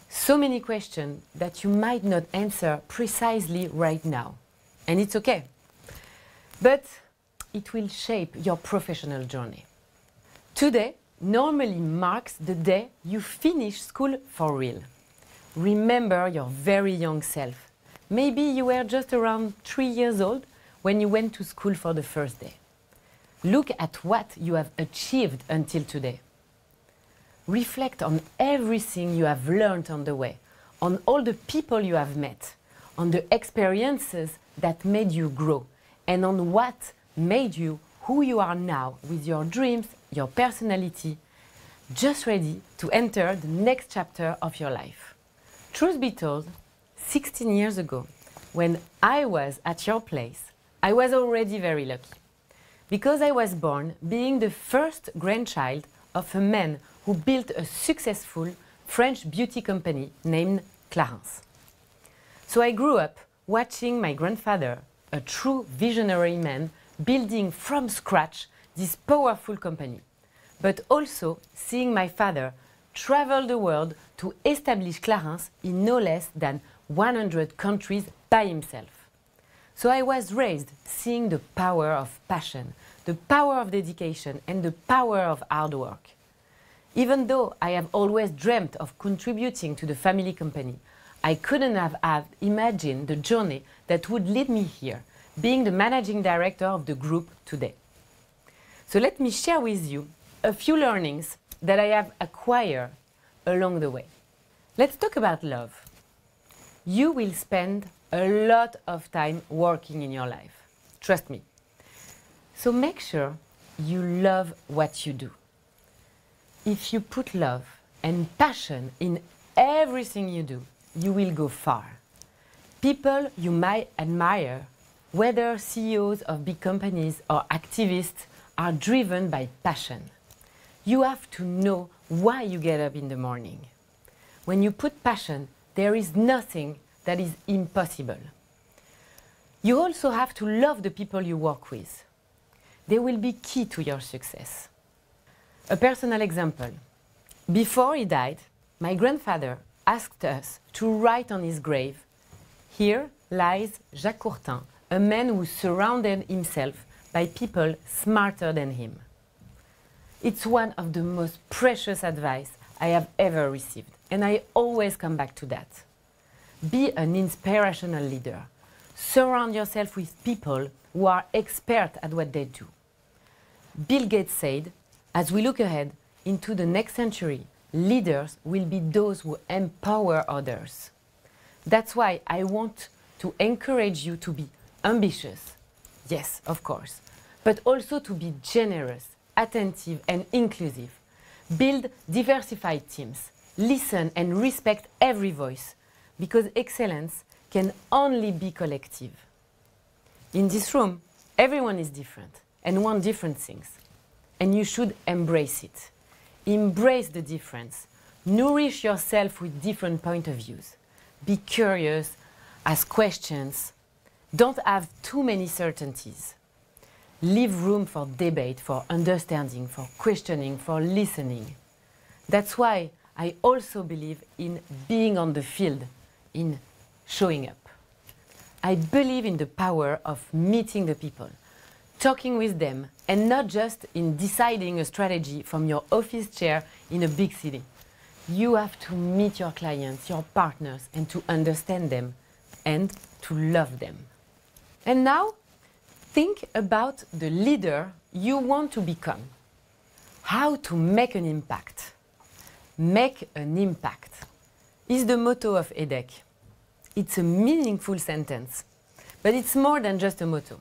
So many questions that you might not answer precisely right now. And it's okay. But it will shape your professional journey. Today normally marks the day you finish school for real. Remember your very young self. Maybe you were just around 3 years old when you went to school for the first day. Look at what you have achieved until today. Reflect on everything you have learned on the way, on all the people you have met, on the experiences that made you grow, and on what made you who you are now with your dreams, your personality, just ready to enter the next chapter of your life. Truth be told, 16 years ago, when I was at your place, I was already very lucky. Because I was born being the first grandchild of a man who built a successful French beauty company named Clarins. So I grew up watching my grandfather, a true visionary man, building from scratch this powerful company, but also seeing my father travel the world to establish Clarins in no less than 100 countries by himself. So I was raised seeing the power of passion, the power of dedication, and the power of hard work. Even though I have always dreamt of contributing to the family company, I couldn't have imagined the journey that would lead me here, being the managing director of the group today. So let me share with you a few learnings that I have acquired along the way. Let's talk about love. You will spend a lot of time working in your life. Trust me. So make sure you love what you do. If you put love and passion in everything you do, you will go far. People you might admire, whether CEOs of big companies or activists, are driven by passion. You have to know why you get up in the morning. When you put passion, there is nothing that is impossible. You also have to love the people you work with. They will be key to your success. A personal example. Before he died, my grandfather asked us to write on his grave, "Here lies Jacques Courtin, a man who surrounded himself by people smarter than him." It's one of the most precious advice I have ever received, and I always come back to that. Be an inspirational leader. Surround yourself with people who are expert at what they do. Bill Gates said, as we look ahead into the next century, leaders will be those who empower others. That's why I want to encourage you to be ambitious, yes, of course, but also to be generous, attentive, and inclusive. Build diversified teams. Listen and respect every voice, because excellence can only be collective. In this room, everyone is different and wants different things, and you should embrace it. Embrace the difference. Nourish yourself with different point of views. Be curious, ask questions. Don't have too many certainties. Leave room for debate, for understanding, for questioning, for listening. That's why I also believe in being on the field, in showing up. I believe in the power of meeting the people, talking with them, and not just in deciding a strategy from your office chair in a big city. You have to meet your clients, your partners, and to understand them and to love them. And now, think about the leader you want to become. How to make an impact. Make an impact is the motto of EDHEC. It's a meaningful sentence, but it's more than just a motto.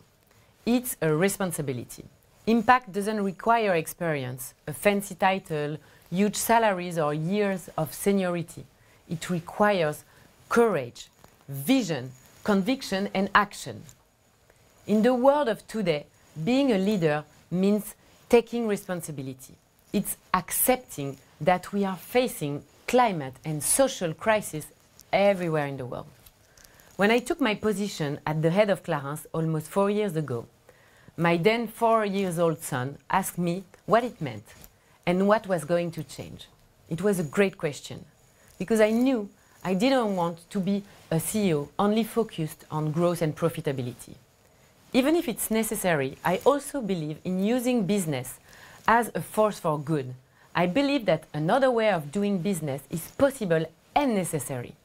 It's a responsibility. Impact doesn't require experience, a fancy title, huge salaries, or years of seniority. It requires courage, vision, conviction, and action. In the world of today, being a leader means taking responsibility. It's accepting that we are facing climate and social crisis everywhere in the world. When I took my position at the head of Clarence almost 4 years ago, my then 4-year-old son asked me what it meant and what was going to change. It was a great question, because I knew I didn't want to be a CEO only focused on growth and profitability. Even if it's necessary, I also believe in using business as a force for good. I believe that another way of doing business is possible and necessary.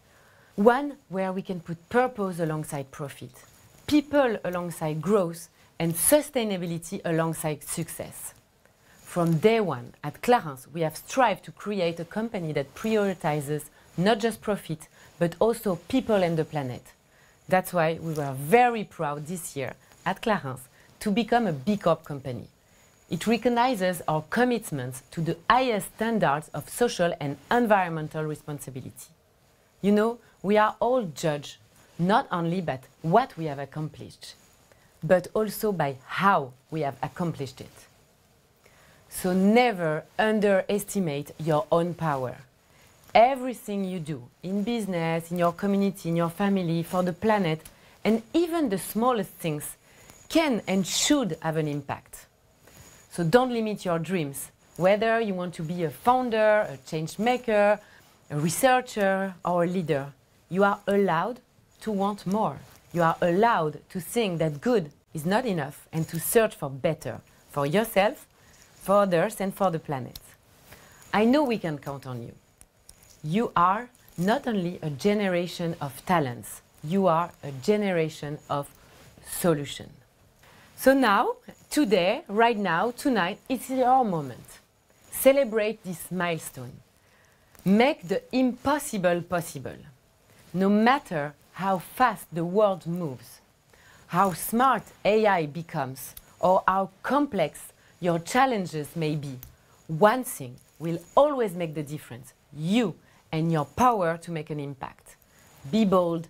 One where we can put purpose alongside profit, people alongside growth, and sustainability alongside success. From day one, at Clarence, we have strived to create a company that prioritizes not just profit, but also people and the planet. That's why we were very proud this year at Clarence to become a B Corp company. It recognizes our commitments to the highest standards of social and environmental responsibility. You know, we are all judged not only by what we have accomplished, but also by how we have accomplished it. So never underestimate your own power. Everything you do in business, in your community, in your family, for the planet, and even the smallest things can and should have an impact. So don't limit your dreams, whether you want to be a founder, a change maker, a researcher, or a leader. You are allowed to want more. You are allowed to think that good is not enough and to search for better, for yourself, for others, and for the planet. I know we can count on you. You are not only a generation of talents, you are a generation of solutions. So now, today, right now, tonight, it's your moment. Celebrate this milestone. Make the impossible possible. No matter how fast the world moves, how smart AI becomes, or how complex your challenges may be, one thing will always make the difference: you and your power to make an impact. Be bold,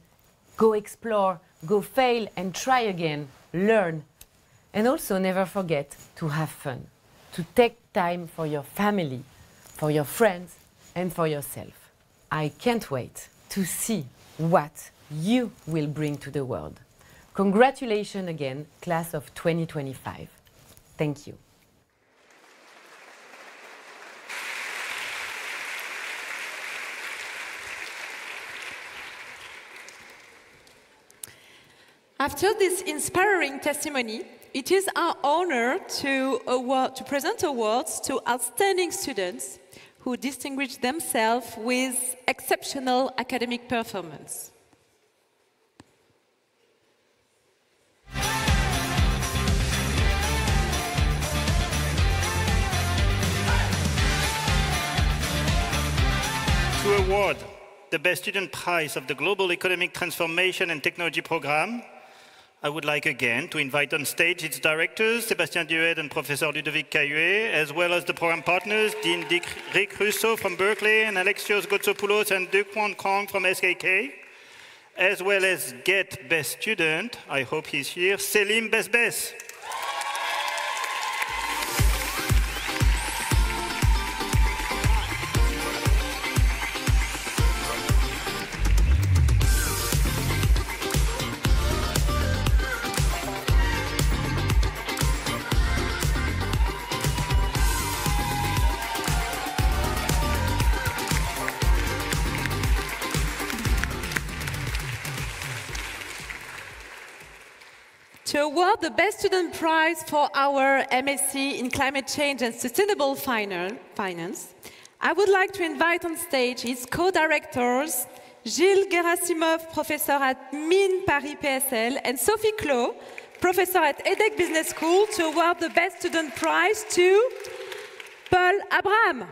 go explore, go fail and try again, learn. And also never forget to have fun, to take time for your family, for your friends, and for yourself. I can't wait to see what you will bring to the world. Congratulations again, class of 2025. Thank you. After this inspiring testimony, it is our honor to present awards to outstanding students who distinguished themselves with exceptional academic performance. To award the Best Student Prize of the Global Economic Transformation and Technology Program, I would like again to invite on stage its directors, Sébastien Dieudède and Professor Ludovic Cahuet, as well as the program partners, Dean Rick Russo from Berkeley and Alexios Gotsopoulos and Dukwon Kong from SKK, as well as Get Best Student, I hope he's here, Selim Besbes. To award the Best Student Prize for our MSc in Climate Change and Sustainable Finance, I would like to invite on stage its co-directors, Gilles Gerasimov, professor at Mines Paris PSL, and Sophie Clos, professor at EDHEC Business School, to award the Best Student Prize to Paul Abraham.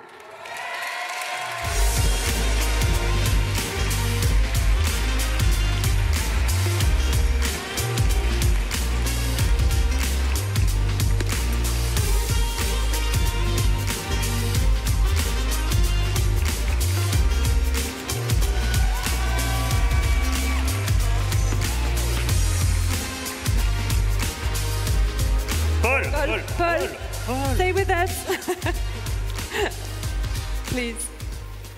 Paul, stay with us. Please.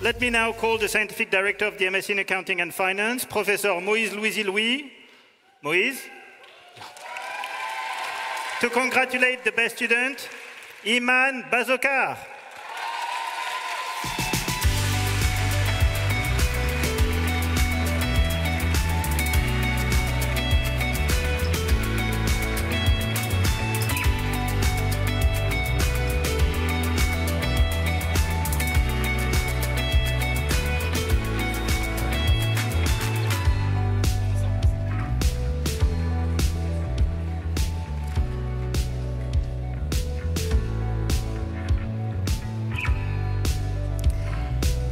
Let me now call the Scientific Director of the MSc in Accounting and Finance, Professor Moïse Louis. Moïse? To congratulate the best student, Iman Bazokar.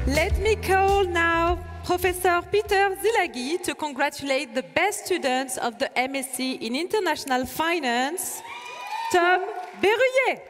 Let me call now Professor Peter Zilagi to congratulate the best students of the MSc in International Finance, Tom Berruyer.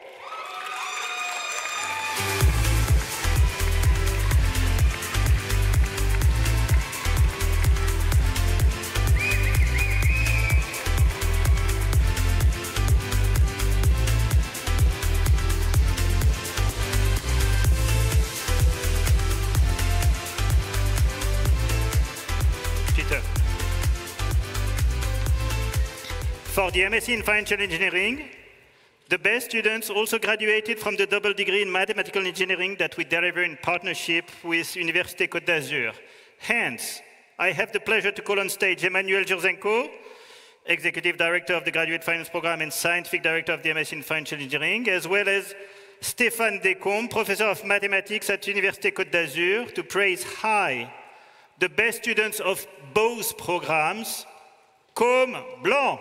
For the MSc in Financial Engineering, the best students also graduated from the double degree in Mathematical Engineering that we deliver in partnership with Université Côte d'Azur. Hence, I have the pleasure to call on stage Emmanuel Jurzenko, Executive Director of the Graduate Finance Program and Scientific Director of the MSc in Financial Engineering, as well as Stéphane Descombes, Professor of Mathematics at Université Côte d'Azur, to praise high the best students of both programs, comme blanc.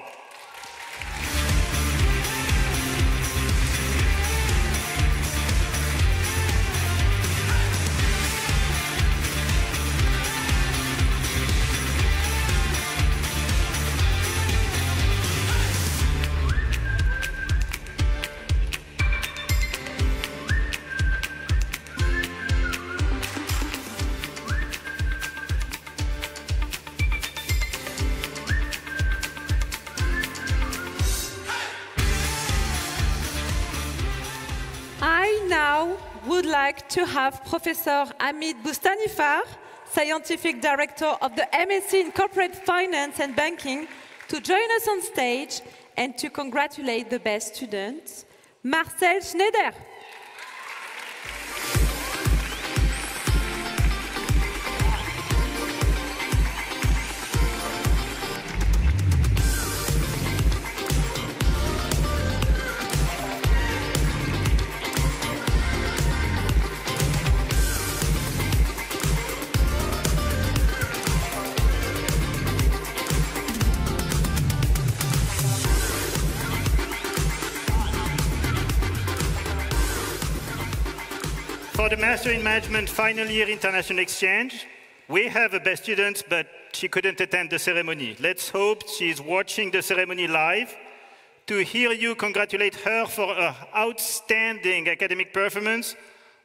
Would like to have Professor Hamid Boustanifar, Scientific Director of the MSc in Corporate Finance and Banking, to join us on stage and to congratulate the best students, Marcel Schneider. For the Master in Management Final Year International Exchange, we have a best student, but she couldn't attend the ceremony. Let's hope she's watching the ceremony live to hear you congratulate her for her outstanding academic performance.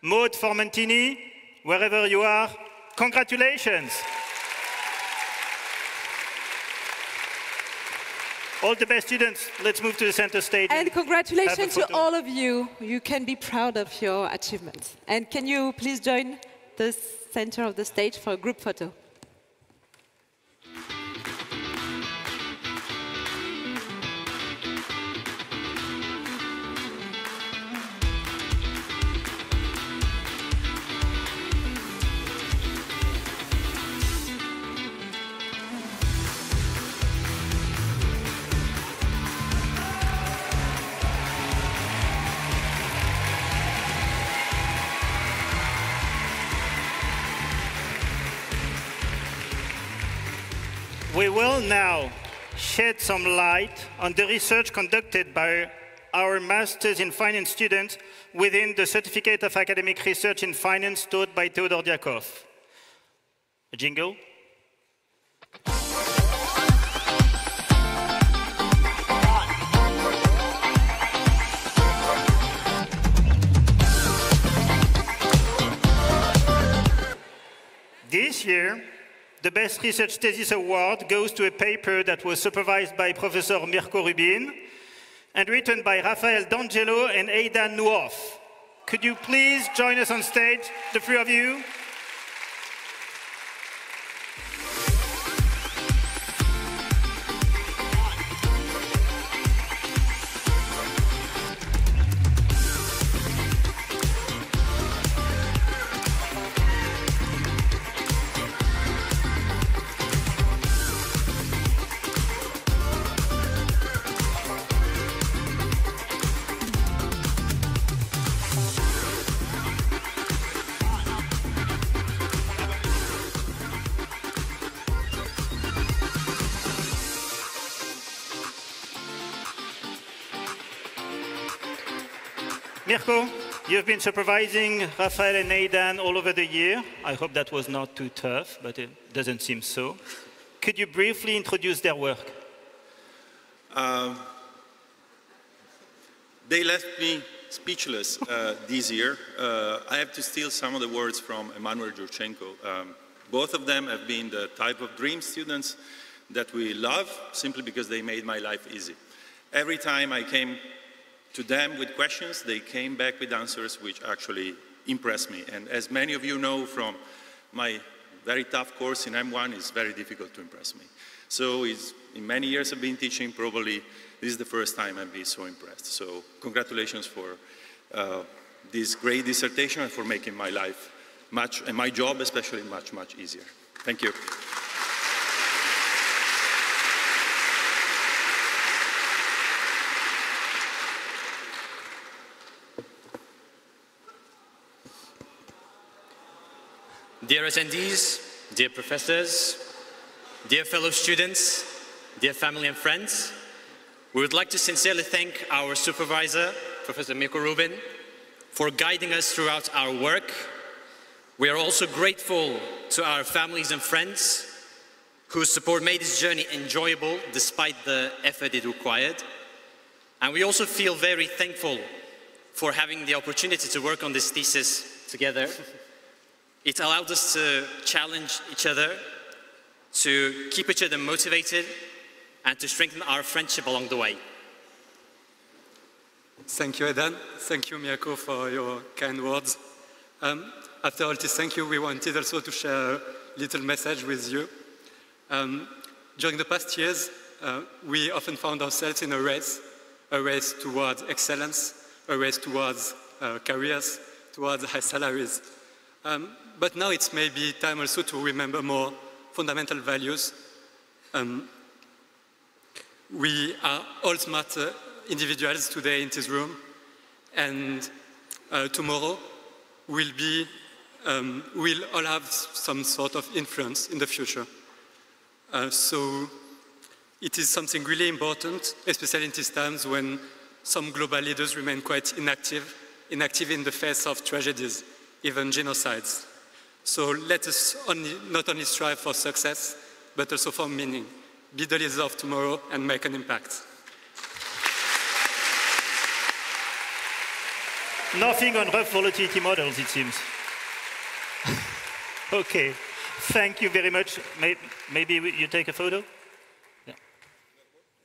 Maud Formentini, wherever you are, congratulations. All the best students, let's move to the center stage. And congratulations to all of you. You can be proud of your achievements. And can you please join the center of the stage for a group photo? We will now shed some light on the research conducted by our Masters in Finance students within the Certificate of Academic Research in Finance taught by Theodor Diakov. A jingle. This year, the Best Research Thesis Award goes to a paper that was supervised by Professor Mirko Rubin and written by Raphael D'Angelo and Aidan Nuoff. Could you please join us on stage, the three of you? Mirko, you've been supervising Raphael and Aidan all over the year. I hope that was not too tough, but it doesn't seem so. Could you briefly introduce their work? They left me speechless this year. I have to steal some of the words from Emmanuel Jurchenko. Both of them have been the type of dream students that we love simply because they made my life easy. Every time I came to them with questions, they came back with answers which actually impressed me. And as many of you know from my very tough course in M1, it's very difficult to impress me. So in many years of being teaching, probably this is the first time I've been so impressed. So congratulations for this great dissertation and for making my life and my job especially much, much easier. Thank you. Dear attendees, dear professors, dear fellow students, dear family and friends, we would like to sincerely thank our supervisor, Professor Mirko Rubin, for guiding us throughout our work. We are also grateful to our families and friends whose support made this journey enjoyable despite the effort it required. And we also feel very thankful for having the opportunity to work on this thesis together. It allowed us to challenge each other, to keep each other motivated, and to strengthen our friendship along the way. Thank you, Aidan. Thank you, Mirko, for your kind words. After all this thank you, we wanted also to share a little message with you. During the past years, we often found ourselves in a race towards excellence, a race towards careers, towards high salaries. But now it's maybe time also to remember more fundamental values. We are all smart individuals today in this room, and tomorrow we'll all have some sort of influence in the future. So it is something really important, especially in these times when some global leaders remain quite inactive in the face of tragedies, even genocides. So let us not only strive for success, but also for meaning. Be the leaders of tomorrow and make an impact. Nothing on rough volatility models, it seems. Okay, thank you very much. Maybe you take a photo? Yeah.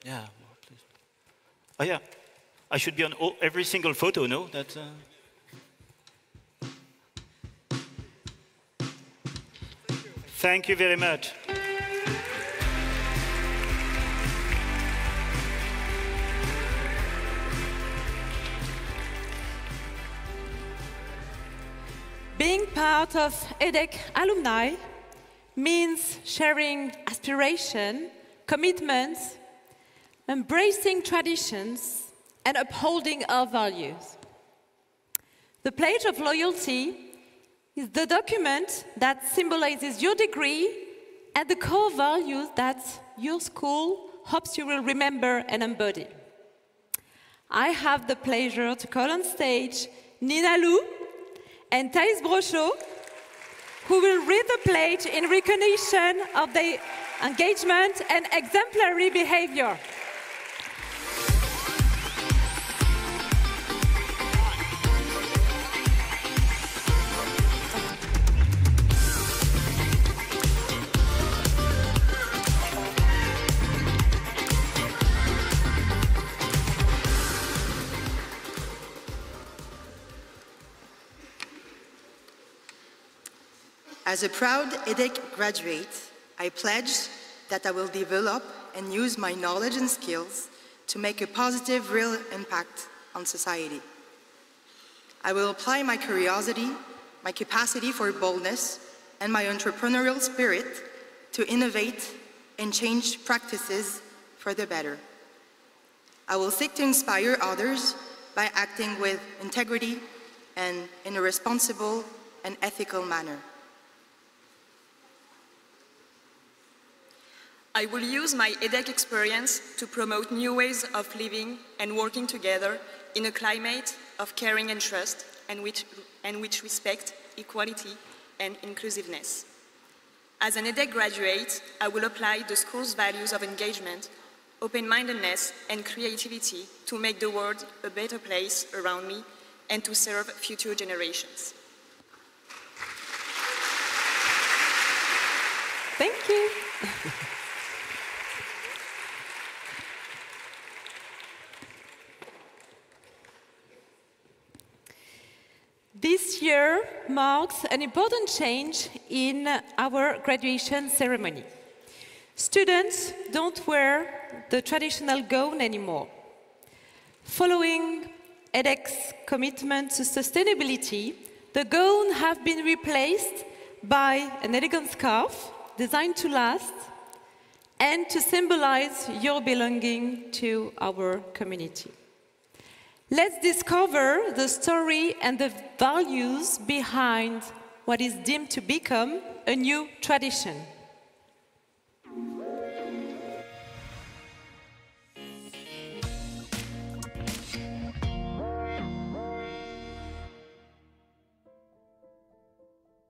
Yeah, please. Oh yeah, I should be on every single photo, no? That's, Thank you very much. Being part of EDHEC alumni means sharing aspiration, commitments, embracing traditions, and upholding our values. The Pledge of Loyalty is the document that symbolizes your degree and the core values that your school hopes you will remember and embody. I have the pleasure to call on stage Nina Lou and Thais Brochot, who will read the pledge in recognition of their engagement and exemplary behavior. As a proud EDHEC graduate, I pledge that I will develop and use my knowledge and skills to make a positive, real impact on society. I will apply my curiosity, my capacity for boldness, and my entrepreneurial spirit to innovate and change practices for the better. I will seek to inspire others by acting with integrity and in a responsible and ethical manner. I will use my EDHEC experience to promote new ways of living and working together in a climate of caring and trust, and which respect, equality, and inclusiveness. As an EDHEC graduate, I will apply the school's values of engagement, open-mindedness, and creativity to make the world a better place around me and to serve future generations. Thank you. This year marks an important change in our graduation ceremony. Students don't wear the traditional gown anymore. Following EDHEC's commitment to sustainability, the gown have been replaced by an elegant scarf designed to last and to symbolize your belonging to our community. Let's discover the story and the values behind what is deemed to become a new tradition.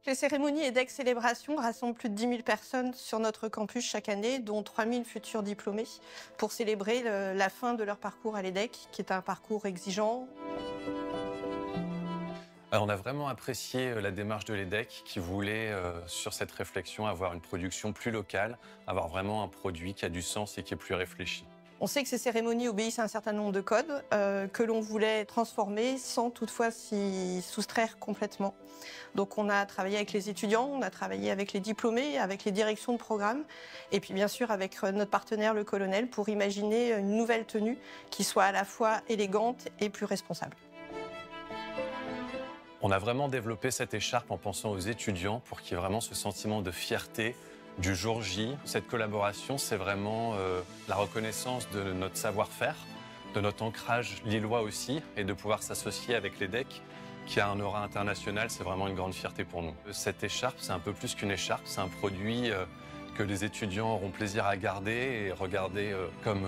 Les cérémonies EDHEC Célébration rassemblent plus de 10 000 personnes sur notre campus chaque année, dont 3 000 futurs diplômés, pour célébrer la fin de leur parcours à l'EDHEC, qui est un parcours exigeant. On a vraiment apprécié la démarche de l'EDHEC qui voulait, sur cette réflexion, avoir une production plus locale, avoir vraiment un produit qui a du sens et qui est plus réfléchi. On sait que ces cérémonies obéissent à un certain nombre de codes que l'on voulait transformer sans toutefois s'y soustraire complètement. Donc on a travaillé avec les étudiants, on a travaillé avec les diplômés, avec les directions de programme et puis bien sûr avec notre partenaire le colonel pour imaginer une nouvelle tenue qui soit à la fois élégante et plus responsable. On a vraiment développé cette écharpe en pensant aux étudiants pour qu'il y ait vraiment ce sentiment de fierté du jour J. Cette collaboration, c'est vraiment la reconnaissance de notre savoir-faire, de notre ancrage lillois aussi, et de pouvoir s'associer avec l'EDHEC, qui a un aura international, c'est vraiment une grande fierté pour nous. Cette écharpe, c'est un peu plus qu'une écharpe, c'est un produit que les étudiants auront plaisir à garder et regarder comme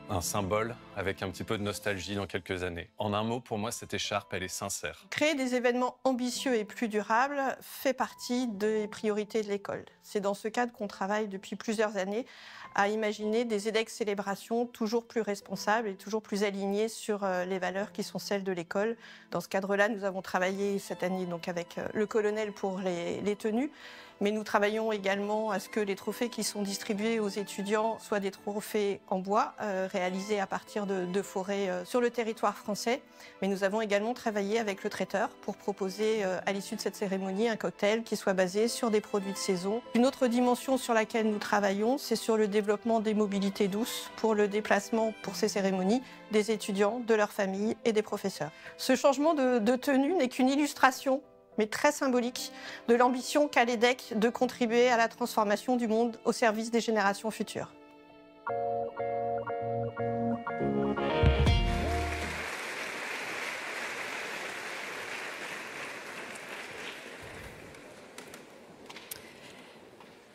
un symbole avec un petit peu de nostalgie dans quelques années. En un mot, pour moi, cette écharpe, elle est sincère. Créer des événements ambitieux et plus durables fait partie des priorités de l'école. C'est dans ce cadre qu'on travaille depuis plusieurs années à imaginer des EDHEC célébrations toujours plus responsables et toujours plus alignées sur les valeurs qui sont celles de l'école. Dans ce cadre-là, nous avons travaillé cette année donc avec le colonel pour les tenues, mais nous travaillons également à ce que les trophées qui sont distribués aux étudiants soient des trophées en bois, réalisés à partir de forêts sur le territoire français. Mais nous avons également travaillé avec le traiteur pour proposer à l'issue de cette cérémonie un cocktail qui soit basé sur des produits de saison. Une autre dimension sur laquelle nous travaillons, c'est sur le développement des mobilités douces pour le déplacement pour ces cérémonies des étudiants, de leurs familles et des professeurs. Ce changement de tenue n'est qu'une illustration mais très symbolique, de l'ambition qu'a l'EDHEC de contribuer à la transformation du monde au service des générations futures.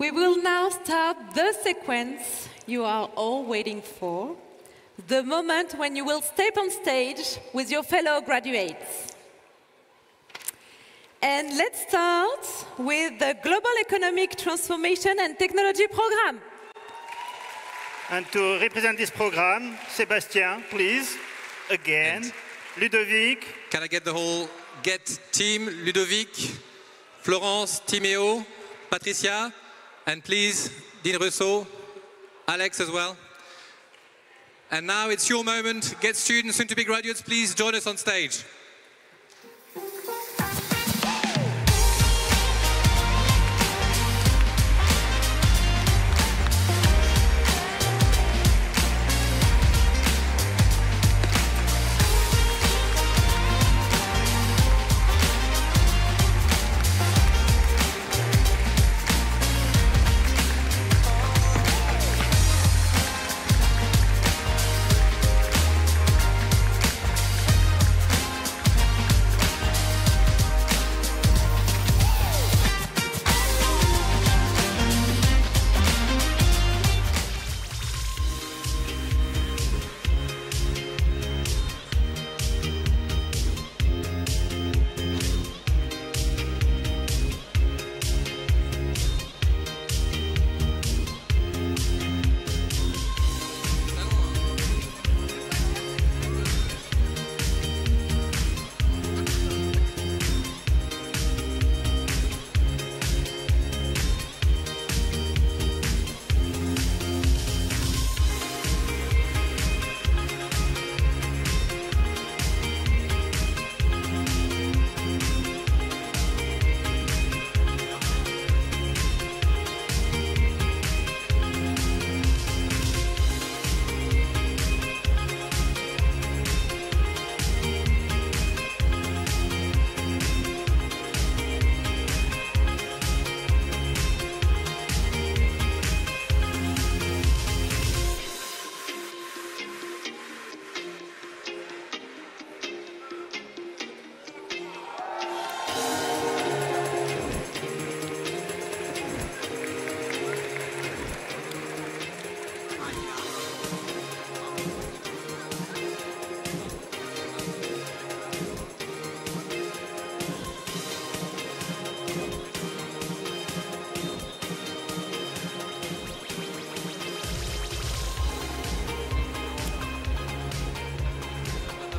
We will now start the sequence you are all waiting for, the moment when you will step on stage with your fellow graduates. And let's start with the Global Economic Transformation and Technology Program. And to represent this program, Sébastien, please, again, and Ludovic. Can I get the whole GET team? Ludovic, Florence, Timéo, Patricia, and please, Dean Rousseau, Alex as well. And now it's your moment. GET students, soon to be graduates, please join us on stage.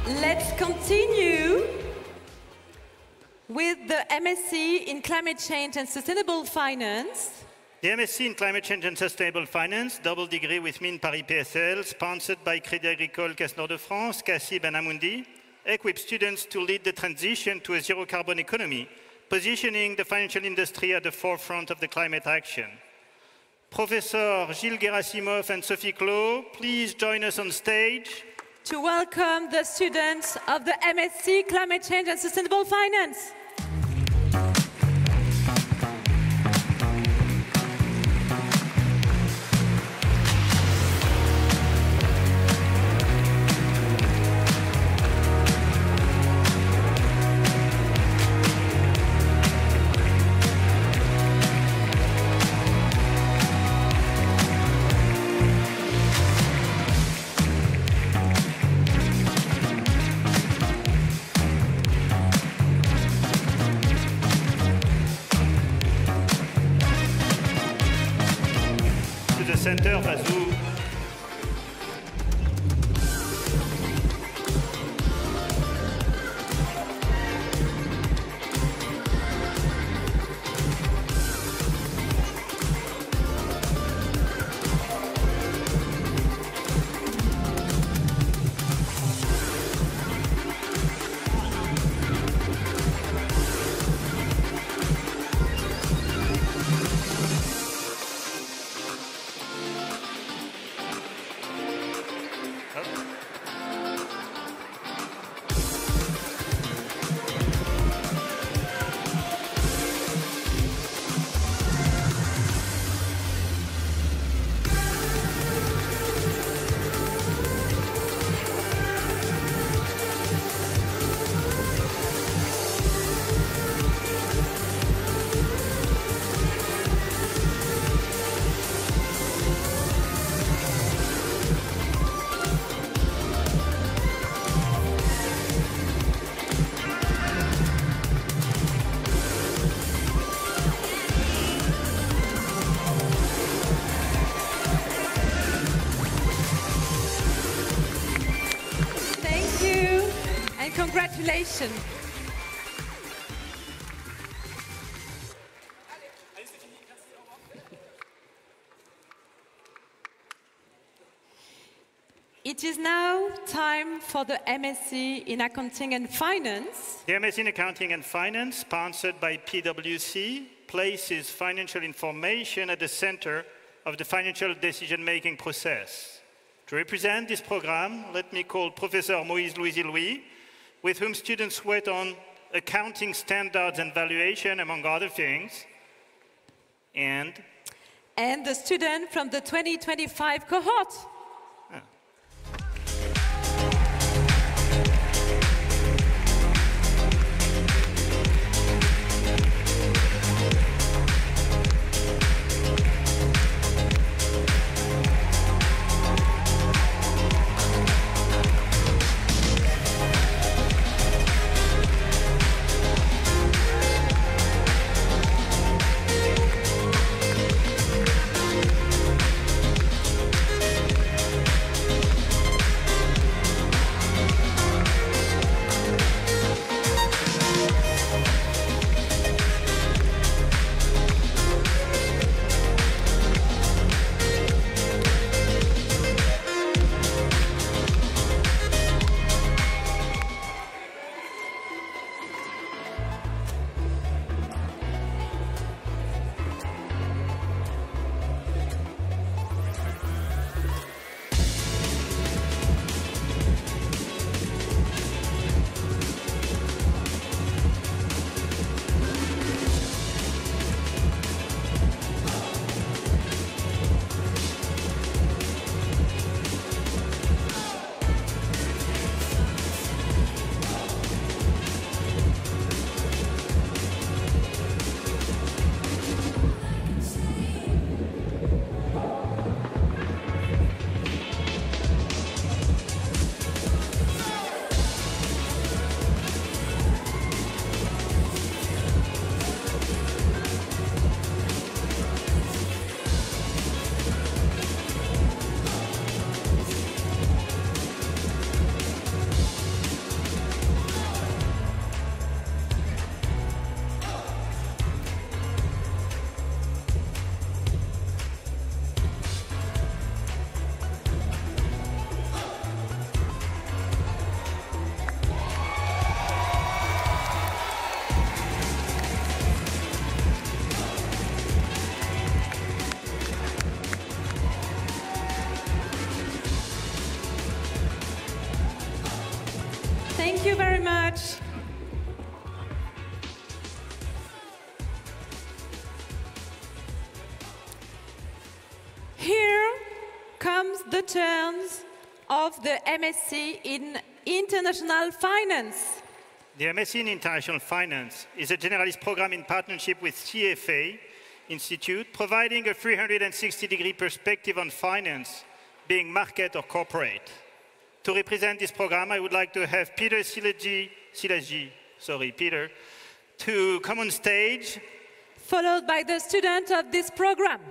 Let's continue with the MSc in Climate Change and Sustainable Finance. The MSc in Climate Change and Sustainable Finance, double degree with me in Paris PSL, sponsored by Crédit Agricole Caisse Nord de France, CACIB and Amundi, equips students to lead the transition to a zero-carbon economy, positioning the financial industry at the forefront of the climate action. Professor Gilles Gerasimov and Sophie Clos, please join us on stage to welcome the students of the MSc Climate Change and Sustainable Finance. Center Vazou. Congratulations. It is now time for the MSc in Accounting and Finance. The MSc in Accounting and Finance, sponsored by PwC, places financial information at the center of the financial decision-making process. To represent this program, let me call Professor Moïse Louis, with whom students work on accounting standards and valuation, among other things, and the student from the 2025 cohort. Thank you very much. Here comes the turns of the MSc in International Finance. The MSc in International Finance is a generalist program in partnership with CFA Institute, providing a 360-degree perspective on finance, being market or corporate. To represent this program, I would like to have Peter Silagi, to come on stage. Followed by the student of this program.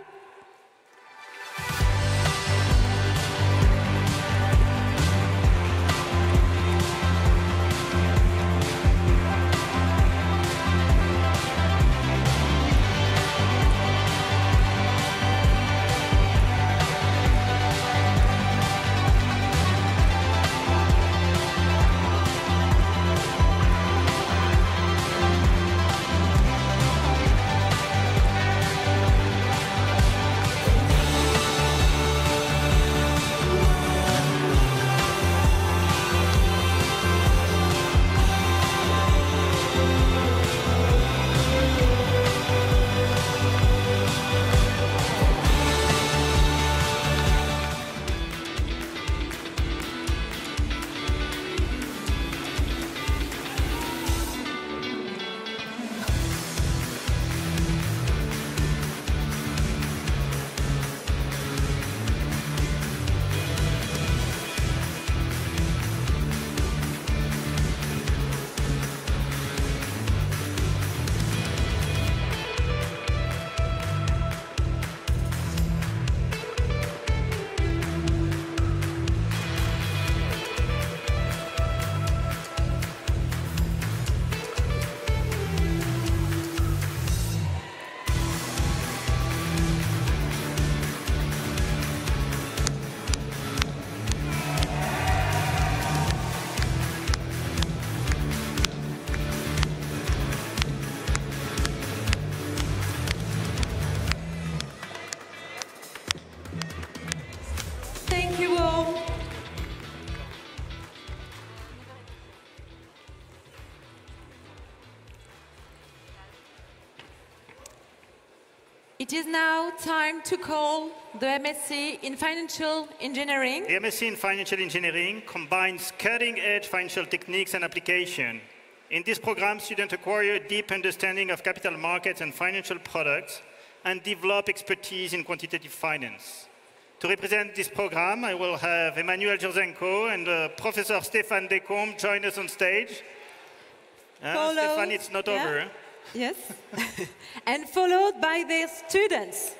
Thank you all. It is now time to call the MSc in Financial Engineering. The MSc in Financial Engineering combines cutting-edge financial techniques and application. In this program, students acquire a deep understanding of capital markets and financial products and develop expertise in quantitative finance. To represent this program, I will have Emmanuel Jurzenko and Professor Stéphane Descombes join us on stage. Stéphane, it's not over. Yes. And followed by their students.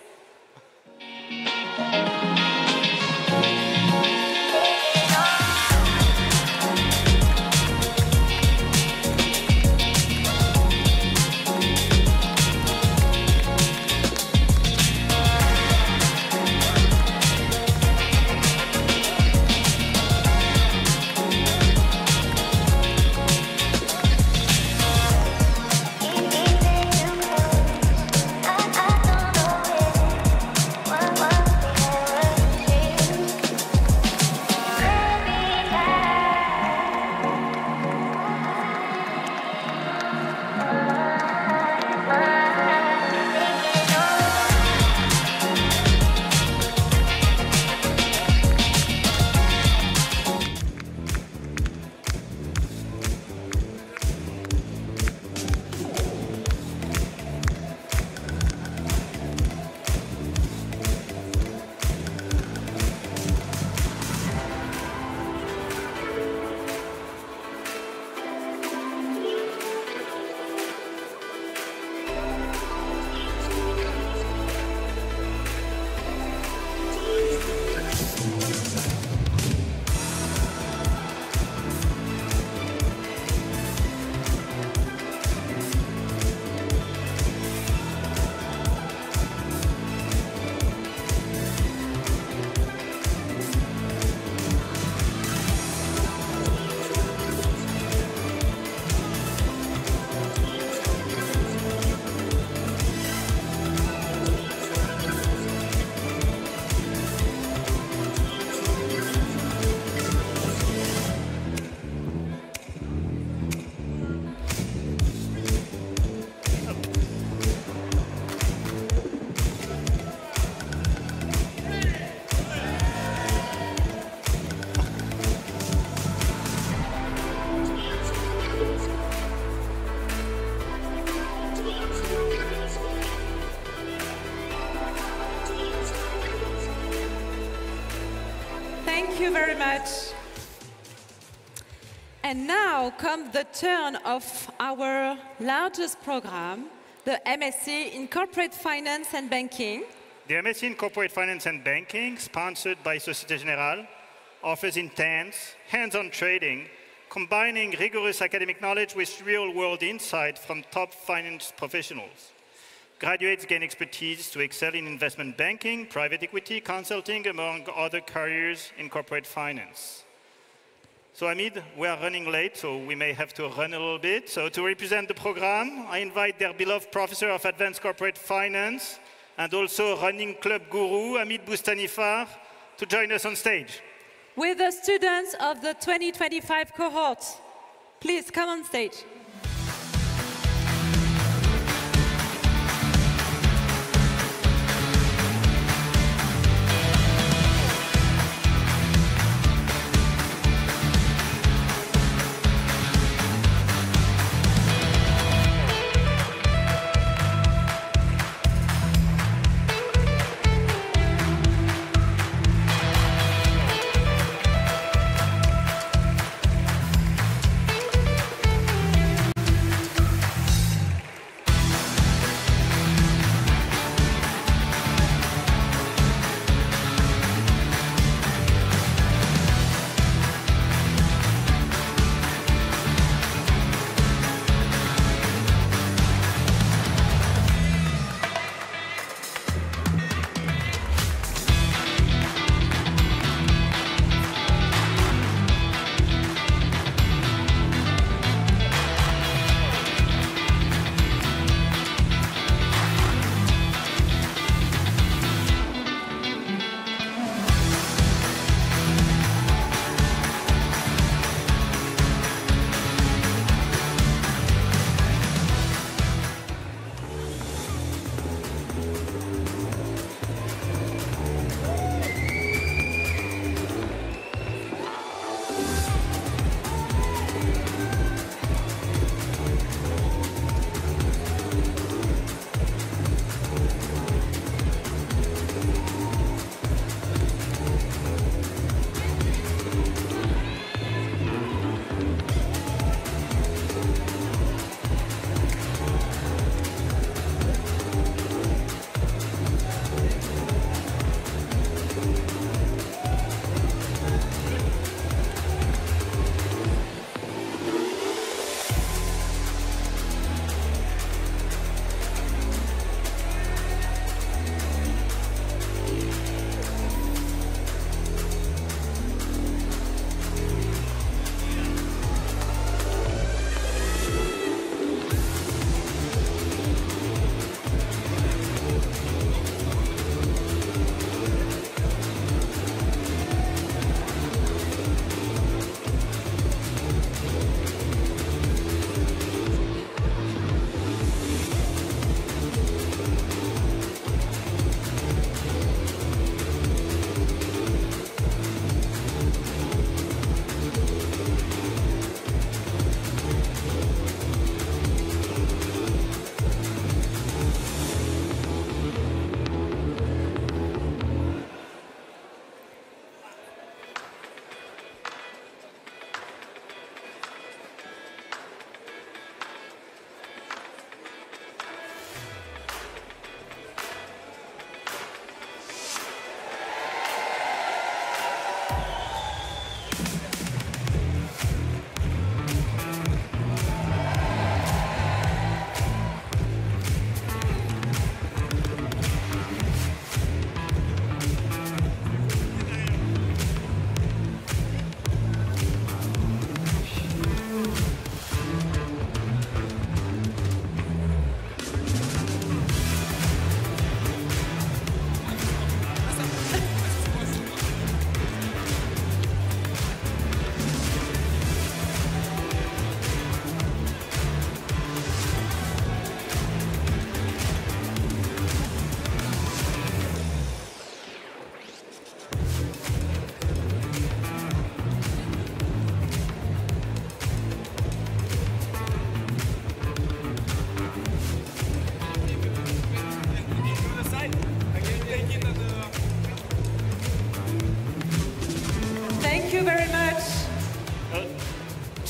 very much. And now comes the turn of our largest program, the MSc in Corporate Finance and Banking. The MSc in Corporate Finance and Banking, sponsored by Société Générale, offers intense, hands-on training, combining rigorous academic knowledge with real-world insight from top finance professionals. Graduates gain expertise to excel in investment banking, private equity, consulting, among other careers in corporate finance. So Hamid, we are running late, so we may have to run a little bit. So to represent the program, I invite their beloved Professor of Advanced Corporate Finance and also running club guru, Hamid Boustanifar, to join us on stage. With the students of the 2025 cohort, please come on stage.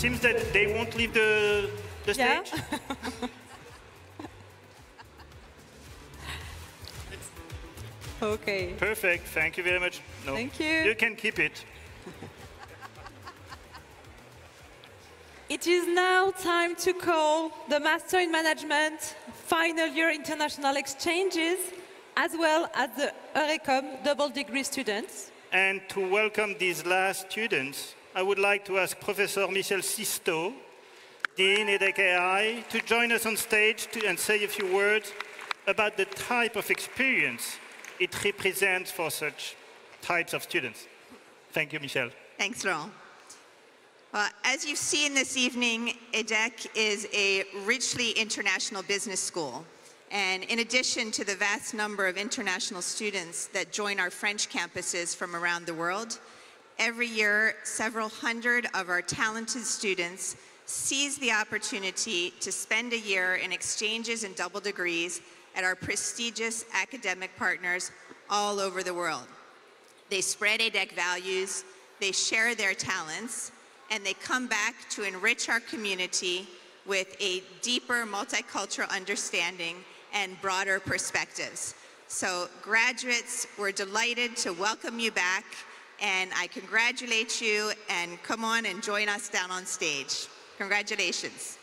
seems that they won't leave the stage. Okay. Perfect. Thank you very much. No, Thank you. You can keep it. It is now time to call the Master in Management final year international exchanges, as well as the EURECOM double degree students. And to welcome these last students, I would like to ask Professor Michel Sisto, Dean EDHEC AI, to join us on stage and say a few words about the type of experience it represents for such types of students. Thank you, Michel. Thanks, Laurent. Well, as you've seen this evening, EDHEC is a richly international business school. And in addition to the vast number of international students that join our French campuses from around the world, every year, several hundred of our talented students seize the opportunity to spend a year in exchanges and double degrees at our prestigious academic partners all over the world. They spread EDHEC values, they share their talents, and they come back to enrich our community with a deeper multicultural understanding and broader perspectives. So graduates, we're delighted to welcome you back, and I congratulate you, and come on and join us down on stage. Congratulations.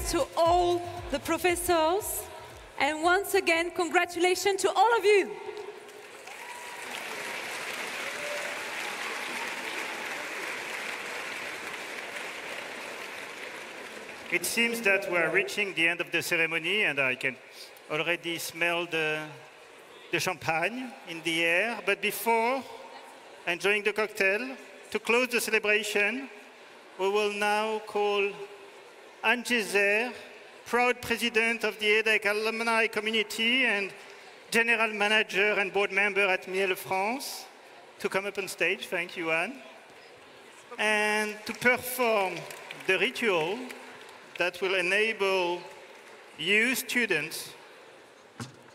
to all the professors. And once again, congratulations to all of you. It seems that we're reaching the end of the ceremony, and I can already smell the champagne in the air. But before enjoying the cocktail, to close the celebration, we will now call Anne Gézer, proud president of the EDHEC alumni community and general manager and board member at Miele France, to come up on stage. Thank you, Anne. And to perform the ritual that will enable you students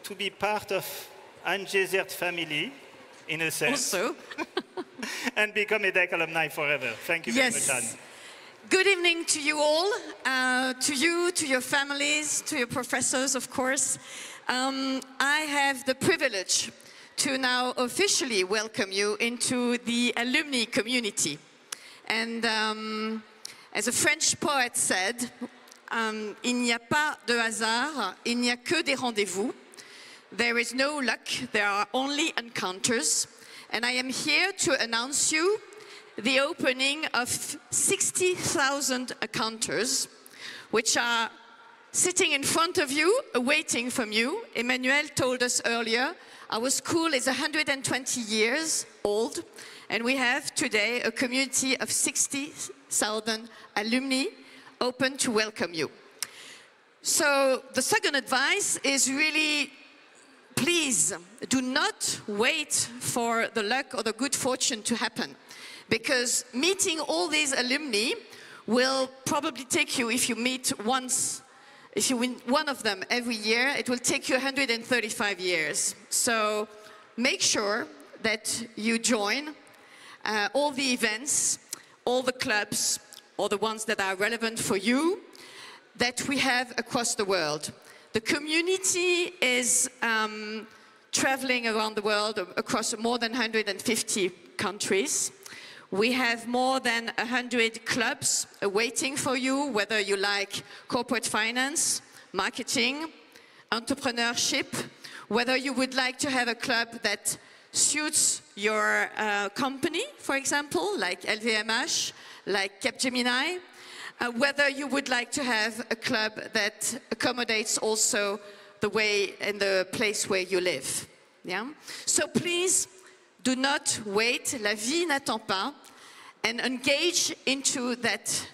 to be part of Anne Gézer's family, in a sense. Also. And become EDHEC alumni forever. Thank you very much, Anne. Good evening to you all, to you, to your families, to your professors, of course. I have the privilege to now officially welcome you into the alumni community. And as a French poet said, il n'y a pas de hasard, il n'y a que des rendez-vous. There is no luck, there are only encounters. And I am here to announce you the opening of 60,000 encounters, which are sitting in front of you, awaiting from you. Emmanuel told us earlier, our school is 120 years old, and we have today a community of 60,000 alumni open to welcome you. So the second advice is really, please do not wait for the luck or the good fortune to happen, because meeting all these alumni will probably take you, if you meet once, if you win one of them every year, it will take you 135 years. So make sure that you join all the events, all the clubs, or the ones that are relevant for you, that we have across the world. The community is traveling around the world across more than 150 countries. We have more than 100 clubs waiting for you, whether you like corporate finance, marketing, entrepreneurship, whether you would like to have a club that suits your company, for example, like LVMH, like Capgemini, whether you would like to have a club that accommodates also the way and the place where you live. Yeah? So please do not wait, la vie n'attend pas, and engage into that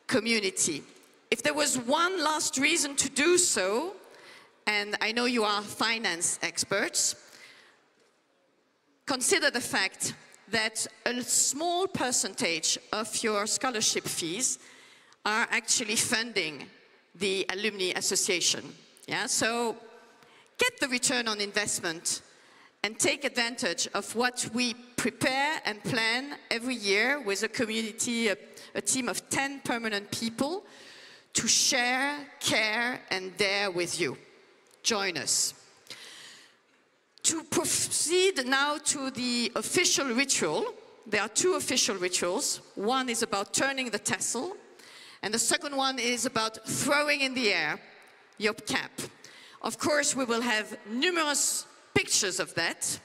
community. If there was one last reason to do so, and I know you are finance experts, consider the fact that a small percentage of your scholarship fees are actually funding the Alumni Association. Yeah? So get the return on investment and take advantage of what we prepare and plan every year with a community, a team of 10 permanent people to share, care, and dare with you. Join us. To proceed now to the official ritual, there are two official rituals. One is about turning the tassel, and the second one is about throwing in the air your cap. Of course, we will have numerous pictures of that,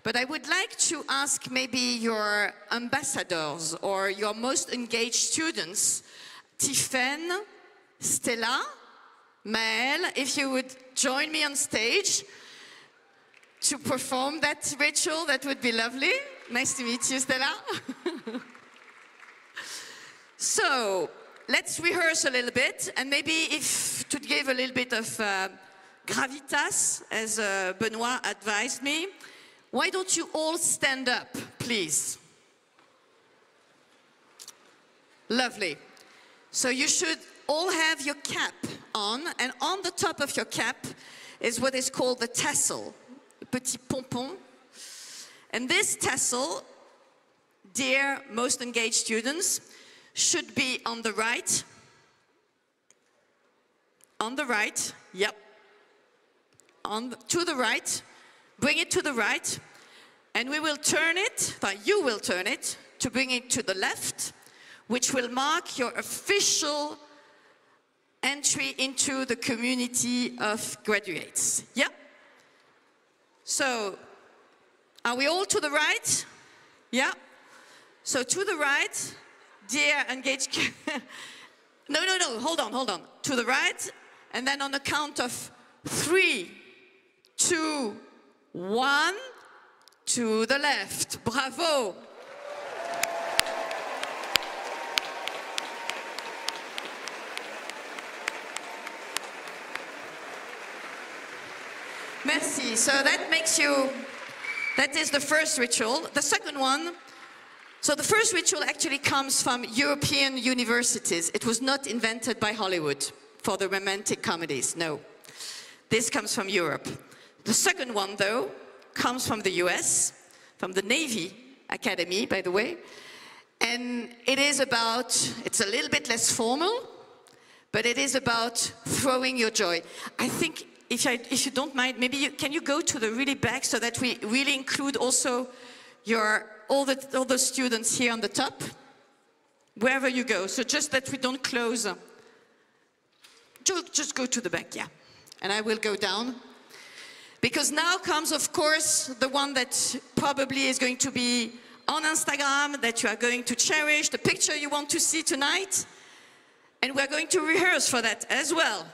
but I would like to ask maybe your ambassadors or your most engaged students, Tiffaine, Stella, Maëlle, if you would join me on stage to perform that ritual, that would be lovely. Nice to meet you, Stella. So, let's rehearse a little bit, and maybe if to give a little bit of gravitas, as Benoit advised me, why don't you all stand up, please? Lovely. So you should all have your cap on, and on the top of your cap is what is called the tassel, the petit pompon. And this tassel, dear most engaged students, should be on the right. On the right, yep. To the right, bring it to the right, and we will turn it, you will turn it, to bring it to the left, which will mark your official entry into the community of graduates. Yeah? So, are we all to the right? Yeah? So to the right, dear engaged... No, hold on. To the right, and then on the count of 3, 2, 1, to the left. Bravo! Merci. So that is the first ritual. The second one, so the first ritual actually comes from European universities. It was not invented by Hollywood for the romantic comedies, no. This comes from Europe. The second one, though, comes from the US, from the Navy Academy, by the way. And it is about, it's a little bit less formal, but it is about throwing your joy. I think, if you don't mind, maybe can you go to the really back so that we really include also all the students here on the top, wherever you go. So just that we don't close. Just go to the back, yeah. And I will go down. Because now comes, of course, the one that probably is going to be on Instagram, that you are going to cherish, the picture you want to see tonight. And we're going to rehearse for that as well.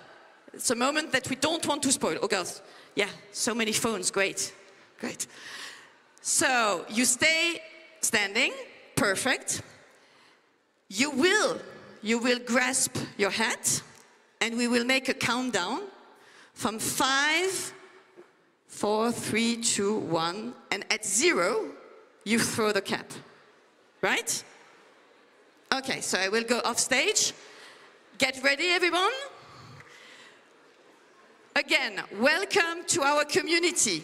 It's a moment that we don't want to spoil. Oh, girls, yeah, so many phones, great, great. So you stay standing, perfect. You will grasp your hat, and we will make a countdown from 5, 4, 3, 2, 1, and at 0, you throw the cap, right? Okay, so I will go off stage. Get ready, everyone. Again, welcome to our community.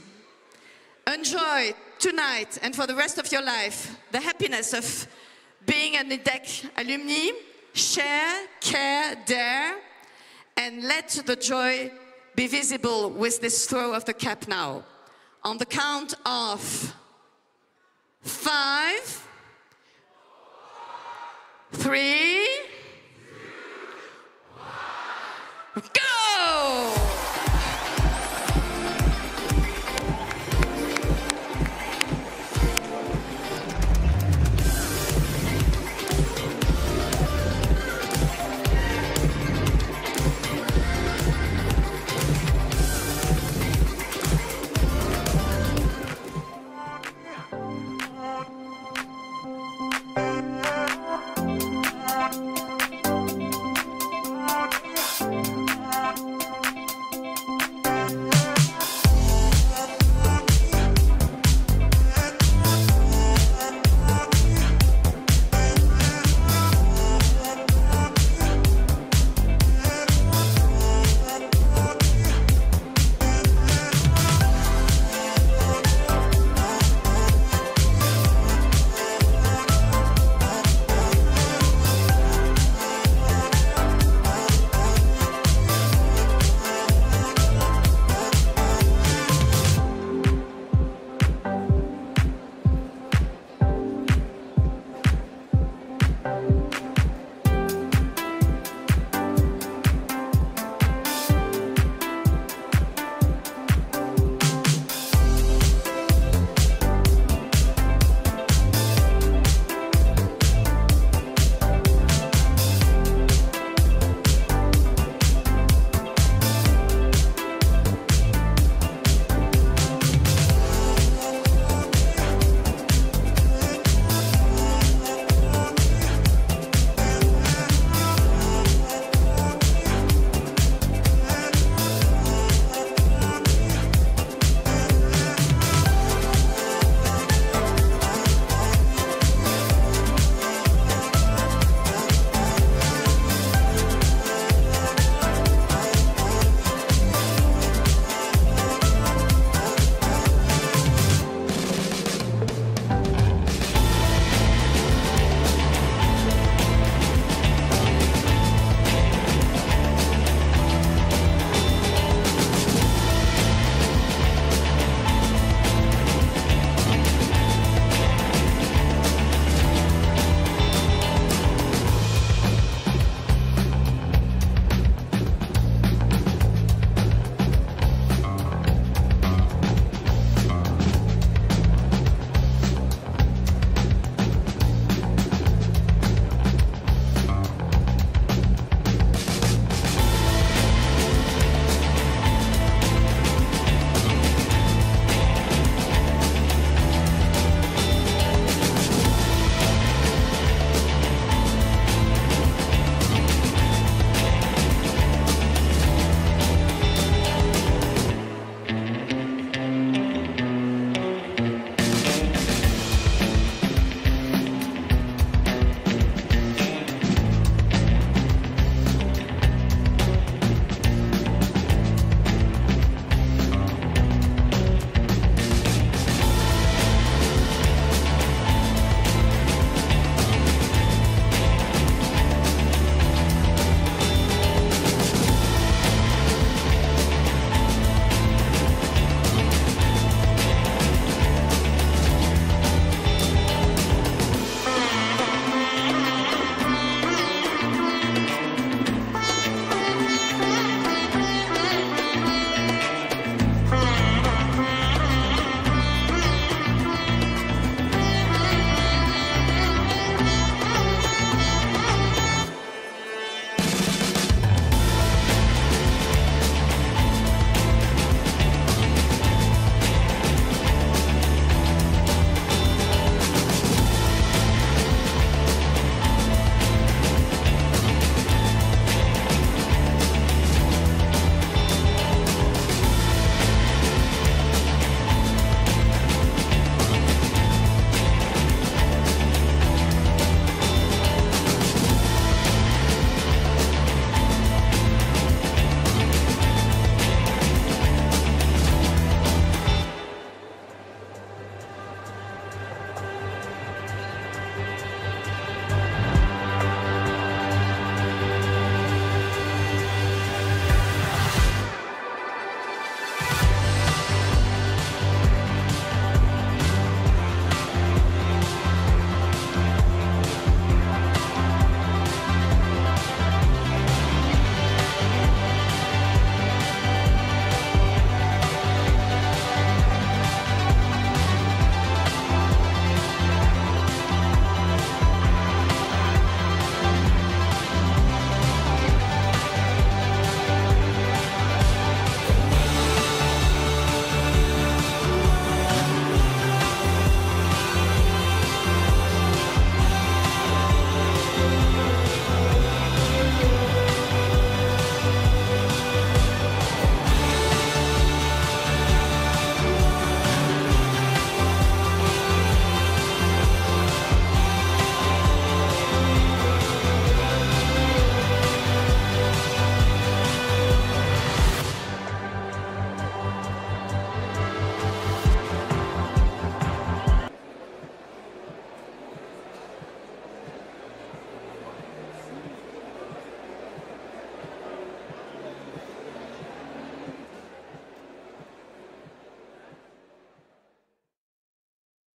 Enjoy tonight and for the rest of your life the happiness of being an EDHEC alumni. Share, care, dare, and let the joy be visible with this throw of the cap now. On the count of 5, 3, 2, 1, go!